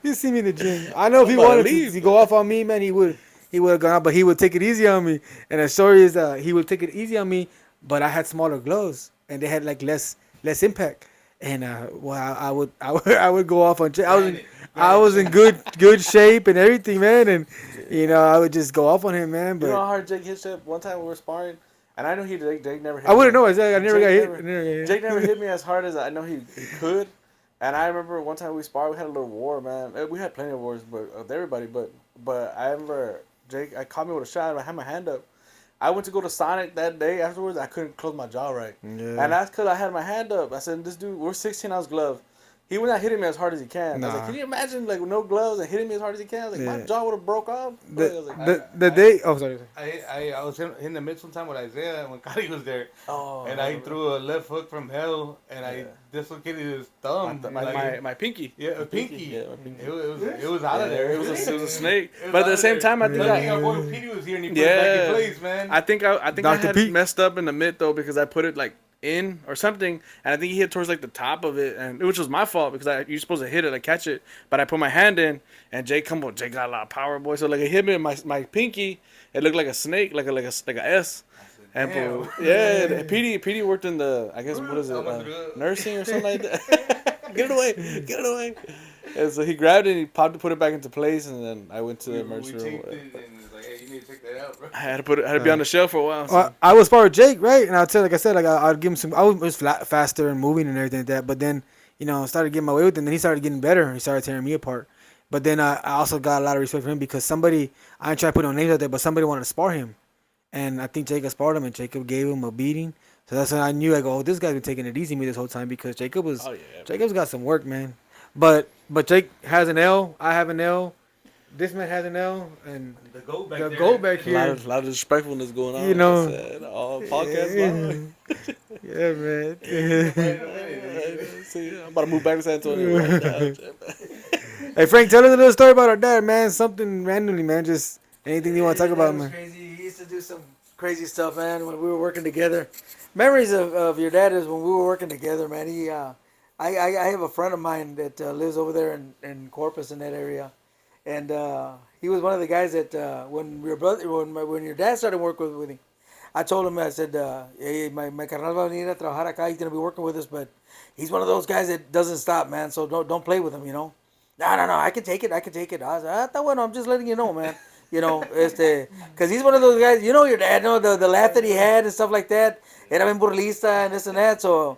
You see me in the gym. I know if he I'm about to wanted leave. to go off on me, man, he would have gone out, but he would take it easy on me. And the story is he would take it easy on me, but I had smaller gloves and they had like less impact. And I would go off on. I was in good shape and everything, man. And you know I would just go off on him, man. You know how But hard Jake hit shit one time we were sparring? And I know Jake never hit I wouldn't me. know. I never got hit. Jake never hit me as hard as I know he could. And I remember one time we sparred, we had a little war, man. We had plenty of wars, but with everybody. But I remember Jake, I caught me with a shot. I had my hand up, I went to go to Sonic that day afterwards. I couldn't close my jaw right. Yeah. And that's because I had my hand up. I said, this dude, we're 16-ounce glove. He was not hitting me as hard as he can. I was like, Nah. can you imagine like with no gloves and hitting me as hard as he can? I was like, my Yeah. jaw would have broke off. I was like, The day. Oh, sorry. I was in the mid sometime with Isaiah when Cali was there, oh, and I threw a left hook from hell, and I Yeah. dislocated his thumb. my pinky. Yeah, a pinky. Yeah, my pinky. It was out of there. It was a snake. It was But at out the of same there. time, I think Luckily, our boy Petey was here and he put it Yeah. back in place, man. I think I Dr. had Pete. messed up in the mid though because I put it like in or something, and I think he hit towards like the top of it, and which was my fault because you're supposed to hit it, like catch it, but I put my hand in, and Jake got a lot of power, boy. So like it hit me in my pinky. It looked like a snake, like a S. And Damn. yeah, Petey worked in the what is it, nursing or something like that. Get it away. And so he grabbed it, and he put it back into place, and then I went to the we emergency room. taped it and it's like, hey, you need to take that out, bro. I had to be on the shelf for a while. So. I was part of Jake, right? And I'd say, like I said, like I'd give him some. I was faster and moving and everything like that. But then, started getting my way with him. Then he started getting better. He started tearing me apart. But then I also got a lot of respect for him because somebody, I ain't trying to put no names out there, but somebody wanted to spar him. And I think Jacob sparred him, and Jacob gave him a beating. So that's when I knew, like, oh, this guy's been taking it easy on me this whole time because Jacob's got some work, man. But Jake has an L. I have an L. This man has an L, and The goat back the there. goat back A here. lot of disrespectfulness going on. You know. like I said, all podcast. Yeah, man. See, I'm about to move back to San Antonio right now. Hey, Frank, tell us a little story about our dad, man. Something randomly, man. Just anything you want to talk about, man. Crazy. He used to do some crazy stuff, man. When we were working together, memories of your dad is when we were working together, man. He, I have a friend of mine that lives over there in Corpus in that area, and he was one of the guys that when your dad started working with him, I told him, I said, hey, my carnal va a venir a trabajar acá. He's gonna be working with us, but he's one of those guys that doesn't stop, man. So don't play with him, No, I can take it. I was like, está bueno. I'm just letting you know, man. Because he's one of those guys. Your dad, the laugh that he had and stuff like that. Era bien burlista and this and that. So,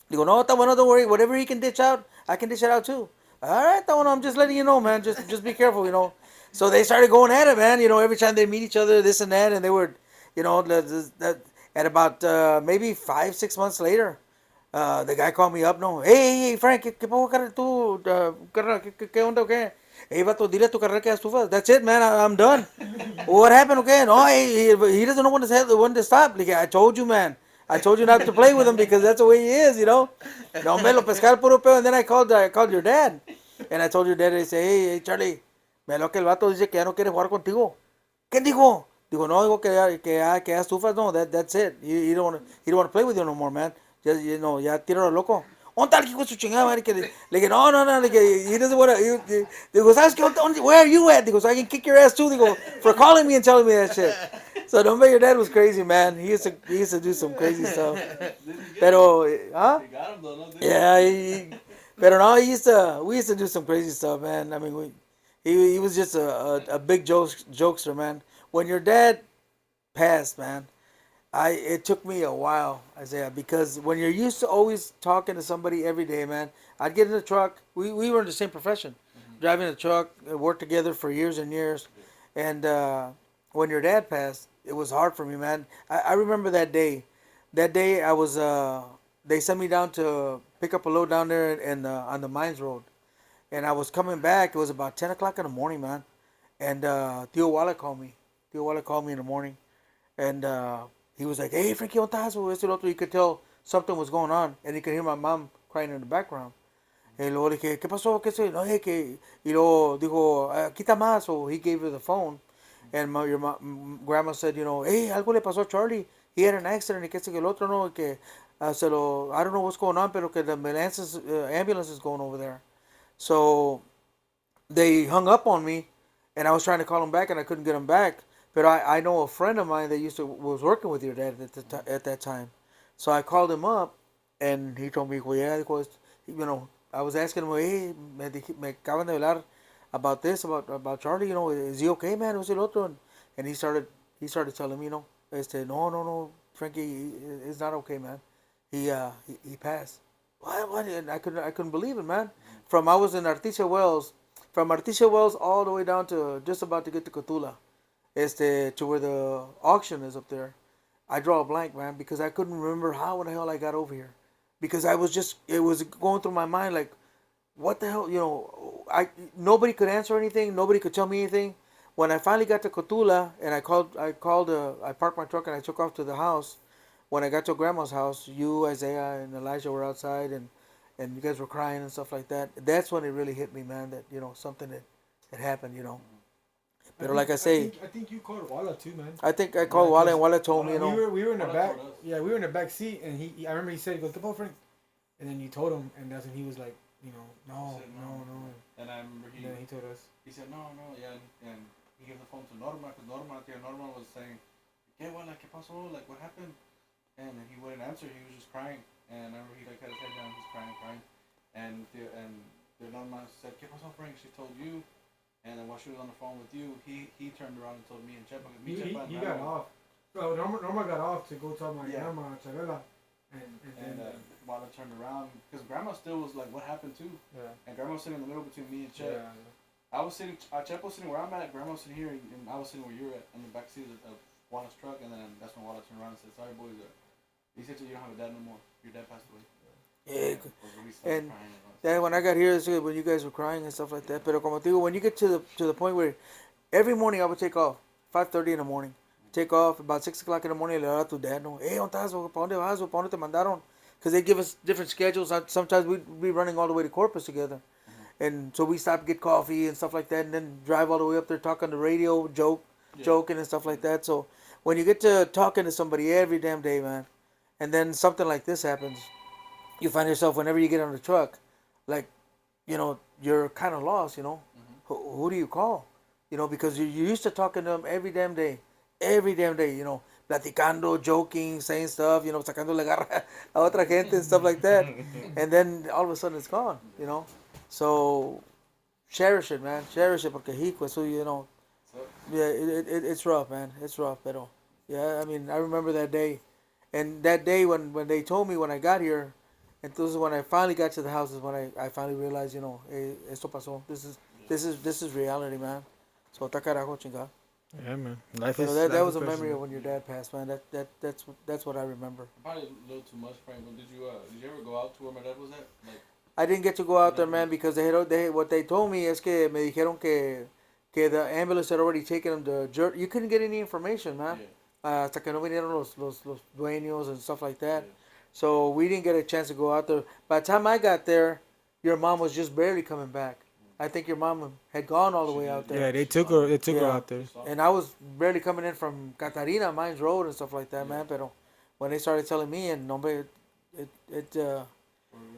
digo, no, está bueno. Don't worry. Whatever he can dish out, I can dish it out too. All right, está bueno. I'm just letting you know, man. Just be careful, So they started going at it, man. Every time they meet each other, this and that, and they were, at about maybe 5-6 months later. The guy called me up, no. Hey, Frank, ¿qué pasó, carnal? Tú, carnal, ¿qué onda o qué? Hey, vato, dile a tu carnal que ya estufa. That's it, man. I'm done. What happened, okay? No, he doesn't know when to stop. Like, I told you, man. I told you not to play with him because that's the way he is, No, me lo pescar puro peo. And then I called your dad. And I told your dad, I say, hey, Charlie, me lo que el vato dice que ya no quiere jugar contigo. ¿Qué dijo? Digo, no, digo que ya estufas. No, that's it. He don't want to play with you no more, man. Just, ya tíralo loco. ¿Dónde está el hijo de su chingada madre? Le dije, no. Le dije, he doesn't want to. Digo, ¿sabes qué? Where are you at? Digo, so I can kick your ass too. Digo, for calling me and telling me that shit. So don't bet your dad was crazy, man. He used to do some crazy stuff. Pero, huh? Yeah, pero no, we used to do some crazy stuff, man. I mean, he was just a big jokester, man. When your dad passed, man, it took me a while, Isaiah, because when you're used to always talking to somebody every day, man, I'd get in the truck. We were in the same profession, driving a truck, worked together for years and years. And when your dad passed, it was hard for me, man. I remember that day. That day, I was they sent me down to pick up a load down there on the Mines Road. And I was coming back. It was about 10 o'clock in the morning, man. And Tio Wale called me. Tio Wale called me in the morning. And he was like, hey, Frankie, ¿dónde estás? You could tell something was going on. And you could hear my mom crying in the background. Y luego le dije, ¿qué pasó? ¿Qué sé? No, que... Y luego dijo, aquí está más. So he gave her the phone. And your grandma said, hey, algo le pasó a Charlie. He had an accident. Y que sé que el otro, no, que I don't know what's going on, pero que the ambulance is going over there. So they hung up on me. And I was trying to call him back, and I couldn't get him back. But I know a friend of mine that was working with your dad at that time. So I called him up, and he told me, well, yeah, because, I was asking him, hey, me acaban de hablar about this, about Charlie, is he okay, man? Was el otro? And he started telling me, no, Frankie, it's not okay, man. He passed. What? And I couldn't believe it, man. I was in Artesia Wells, from Artesia Wells all the way down to just about to get to Cotula. to where the auction is up there. I draw a blank, man, because I couldn't remember how in the hell I got over here. Because I was just, it was going through my mind like, what the hell, nobody could answer anything, nobody could tell me anything. When I finally got to Cotula and I parked my truck and I took off to the house. When I got to Grandma's house, you, Isaiah, and Elijah were outside, and you guys were crying and stuff like that. That's when it really hit me, man, that something that had happened. But like I say, I think you called Walla too, man. I think I called Wale and Wale told me, We were in the Walla back. told us. Yeah, we were in the back seat, and I remember he said, "He goes, come on, Frank," and then you told him, and that's when he was like, no. And I remember And then he told us. he said no, yeah, and he gave the phone to Norma because Norma was saying, "¿Qué, Wala? ¿Qué pasó? Like, what happened?" And he wouldn't answer. He was just crying. And I remember he like had his head down. He's crying. And the Norma said, "¿Qué pasó, Frank?" She told you. And then while she was on the phone with you, he turned around and told me and Chepa. He got off. So Norma got off to go tell my Yeah. grandma Chavela, and Wala turned around because Grandma still was like, "What happened too?" yeah. And Grandma was sitting in the middle between me and Chep. Yeah. I was sitting, Chep was sitting where I'm at, Grandma was sitting here, and I was sitting where you were at, in the back seat of Walla's truck, and then that's when Walla turned around and said, "Sorry, boys, he said you don't have a dad no more. Your dad passed away." yeah. We started And crying then when I got here, it's when you guys were crying and stuff like that. Pero como te digo, when you get to the point where every morning I would take off, 5:30 in the morning, take off about 6 o'clock in the morning. Le daba to dad, no, hey, ¿dónde estás? ¿Para dónde vas? ¿Para dónde te mandaron? Because they give us different schedules. Sometimes we'd be running all the way to Corpus together. And so we stop to get coffee and stuff like that, and then drive all the way up there, talk on the radio, joking and stuff like that. So when you get to talking to somebody every damn day, man, and then something like this happens, you find yourself whenever you get on the truck, like, you're kind of lost, Who do you call? Because you're used to talking to them every damn day, platicando, joking, saying stuff, sacando la garra a otra gente and stuff like that. And then all of a sudden it's gone. So cherish it, man. Cherish it porque hijo, so yeah, it's rough, man. It's rough, pero yeah, I mean, I remember that day. And that day when they told me when I got here, and this is when I finally got to the house is when I finally realized, hey, esto pasó. This is reality, man. So ta carajo chingada. Yeah, man. Life Pero is. that life was is a precious, memory man. of when your dad passed, man. That's what I remember. Probably a little too much, Frank. But did you ever go out to where my dad was at? Like, I didn't get to go out there, man, because what they told me is que me dijeron que the ambulance had already taken him to Jer. You couldn't get any information, man. yeah. Hasta que no vinieron los dueños and stuff like that. Yeah. So we didn't get a chance to go out there. By the time I got there, your mom was just barely coming back. I think your mom had gone all the way out there. Yeah, they took her. They took her Yeah. out there. And I was barely coming in from Catarina, Mines Road and stuff like that, man. But when they started telling me, and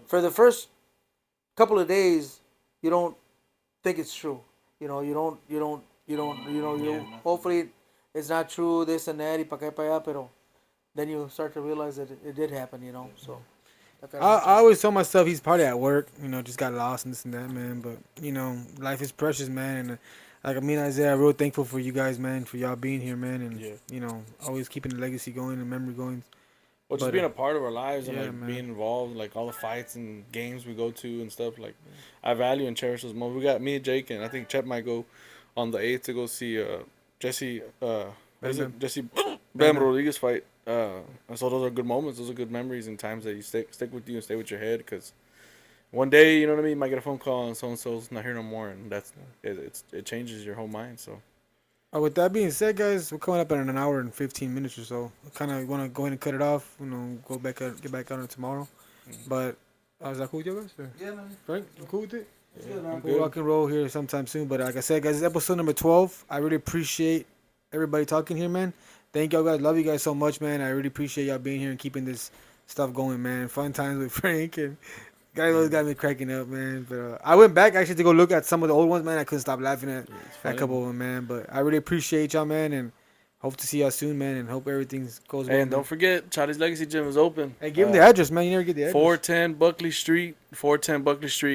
for the first couple of days, you don't think it's true. You nothing. hopefully it's not true, this and that, y pa' acá, pa' allá, pero then you start to realize that it did happen, so. I always tell myself he's probably at work, just got lost and this and that, man. But life is precious, man. And like me and Isaiah, I'm real thankful for you guys, man, for y'all being here, man, and always keeping the legacy going and memory going. Well, just But, being a part of our lives and yeah, like man. being involved, like all the fights and games we go to and stuff. Like, I value and cherish those moments. We got me and Jake, and I think Chet might go on the 8th to go see Jesse. What is Bam it? Jesse Bam. Bam Rodriguez fight. So those are good moments. Those are good memories and times that you stick with you and stay with your head. Because one day, you know what I mean, you might get a phone call and so and so's not here no more, and it changes your whole mind. So. With that being said, guys, we're coming up in an hour and 15 minutes or so. Kind of want to go ahead and cut it off. Get back on it tomorrow. But is that cool with you guys? Or? Yeah, man. Frank, you cool with it? It's good, man. We'll rock and roll here sometime soon. But like I said, guys, this is episode number 12. I really appreciate everybody talking here, man. Thank y'all guys. Love you guys so much, man. I really appreciate y'all being here and keeping this stuff going, man. Fun times with Frank and guys always got me cracking up, man. But I went back actually to go look at some of the old ones, man. I couldn't stop laughing at a couple of them, man. But I really appreciate y'all, man, and hope to see y'all soon, man. And hope everything goes well. And don't forget, Chale's Legacy Gym is open. Hey, give them the address, man. You never get the address. 410 Buckley Street,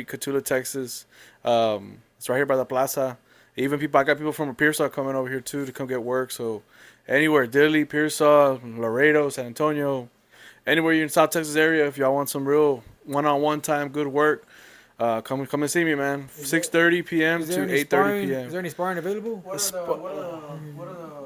Cotulla, Texas. It's right here by the plaza. Even I got people from Pearsall coming over here too to come get work. So anywhere, Dilley, Pearsall, Laredo, San Antonio, anywhere you're in South Texas area, if y'all want some real one-on-one time, good work, come and see me, man. 6:30 p.m. to 8:30 p.m. Is there any sparring available? What are the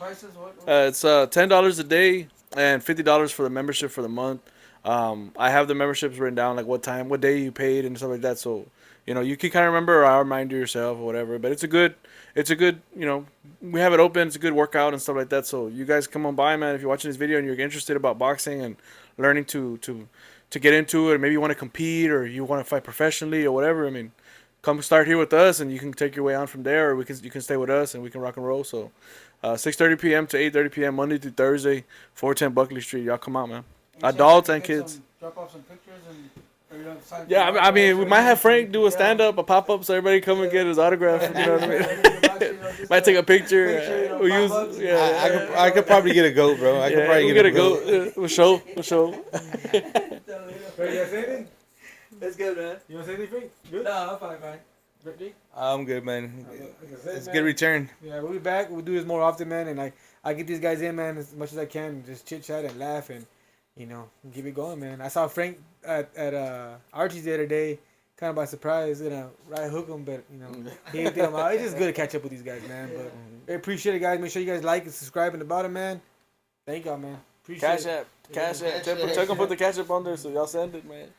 Prices, what? It's $10 a day and $50 for the membership for the month. I have the memberships written down, like what time, what day you paid, and stuff like that. So you can kind of remember, or I'll remind you yourself or whatever. But it's a good, we have it open. It's a good workout and stuff like that. So you guys come on by, man. If you're watching this video and you're interested about boxing and learning to get into it, or maybe you want to compete or you want to fight professionally or whatever. I mean, come start here with us, and you can take your way on from there, or you can stay with us and we can rock and roll. So, 6:30 p.m. to 8:30 p.m. Monday through Thursday, 410 Buckley Street. Y'all come out, man. Adults and kids. Drop off some pictures and. Yeah, I mean, we might have Frank do a stand up, a pop up, so everybody come and get his autograph. You know what I mean? Might take a picture. We use. Yeah, I could probably get a goat, bro. I could probably get a goat. We'll show. Ready to say anything? That's good, man. You want to say anything? Good? No, I'm fine. I'm good, man. It's a man. good return. Yeah, we'll be back. We'll do this more often, man. And I get these guys in, man, as much as I can. Just chit chat and laugh and, keep it going, man. I saw Frank at Archie's the other day, kind of by surprise, right hook him, but, he didn't think I'm out. It's just good to catch up with these guys, man. But I appreciate it, guys. Make sure you guys like and subscribe in the bottom, man. Thank y'all, man. Appreciate Cash it. app. Check them put the cash app on there so y'all send it, man.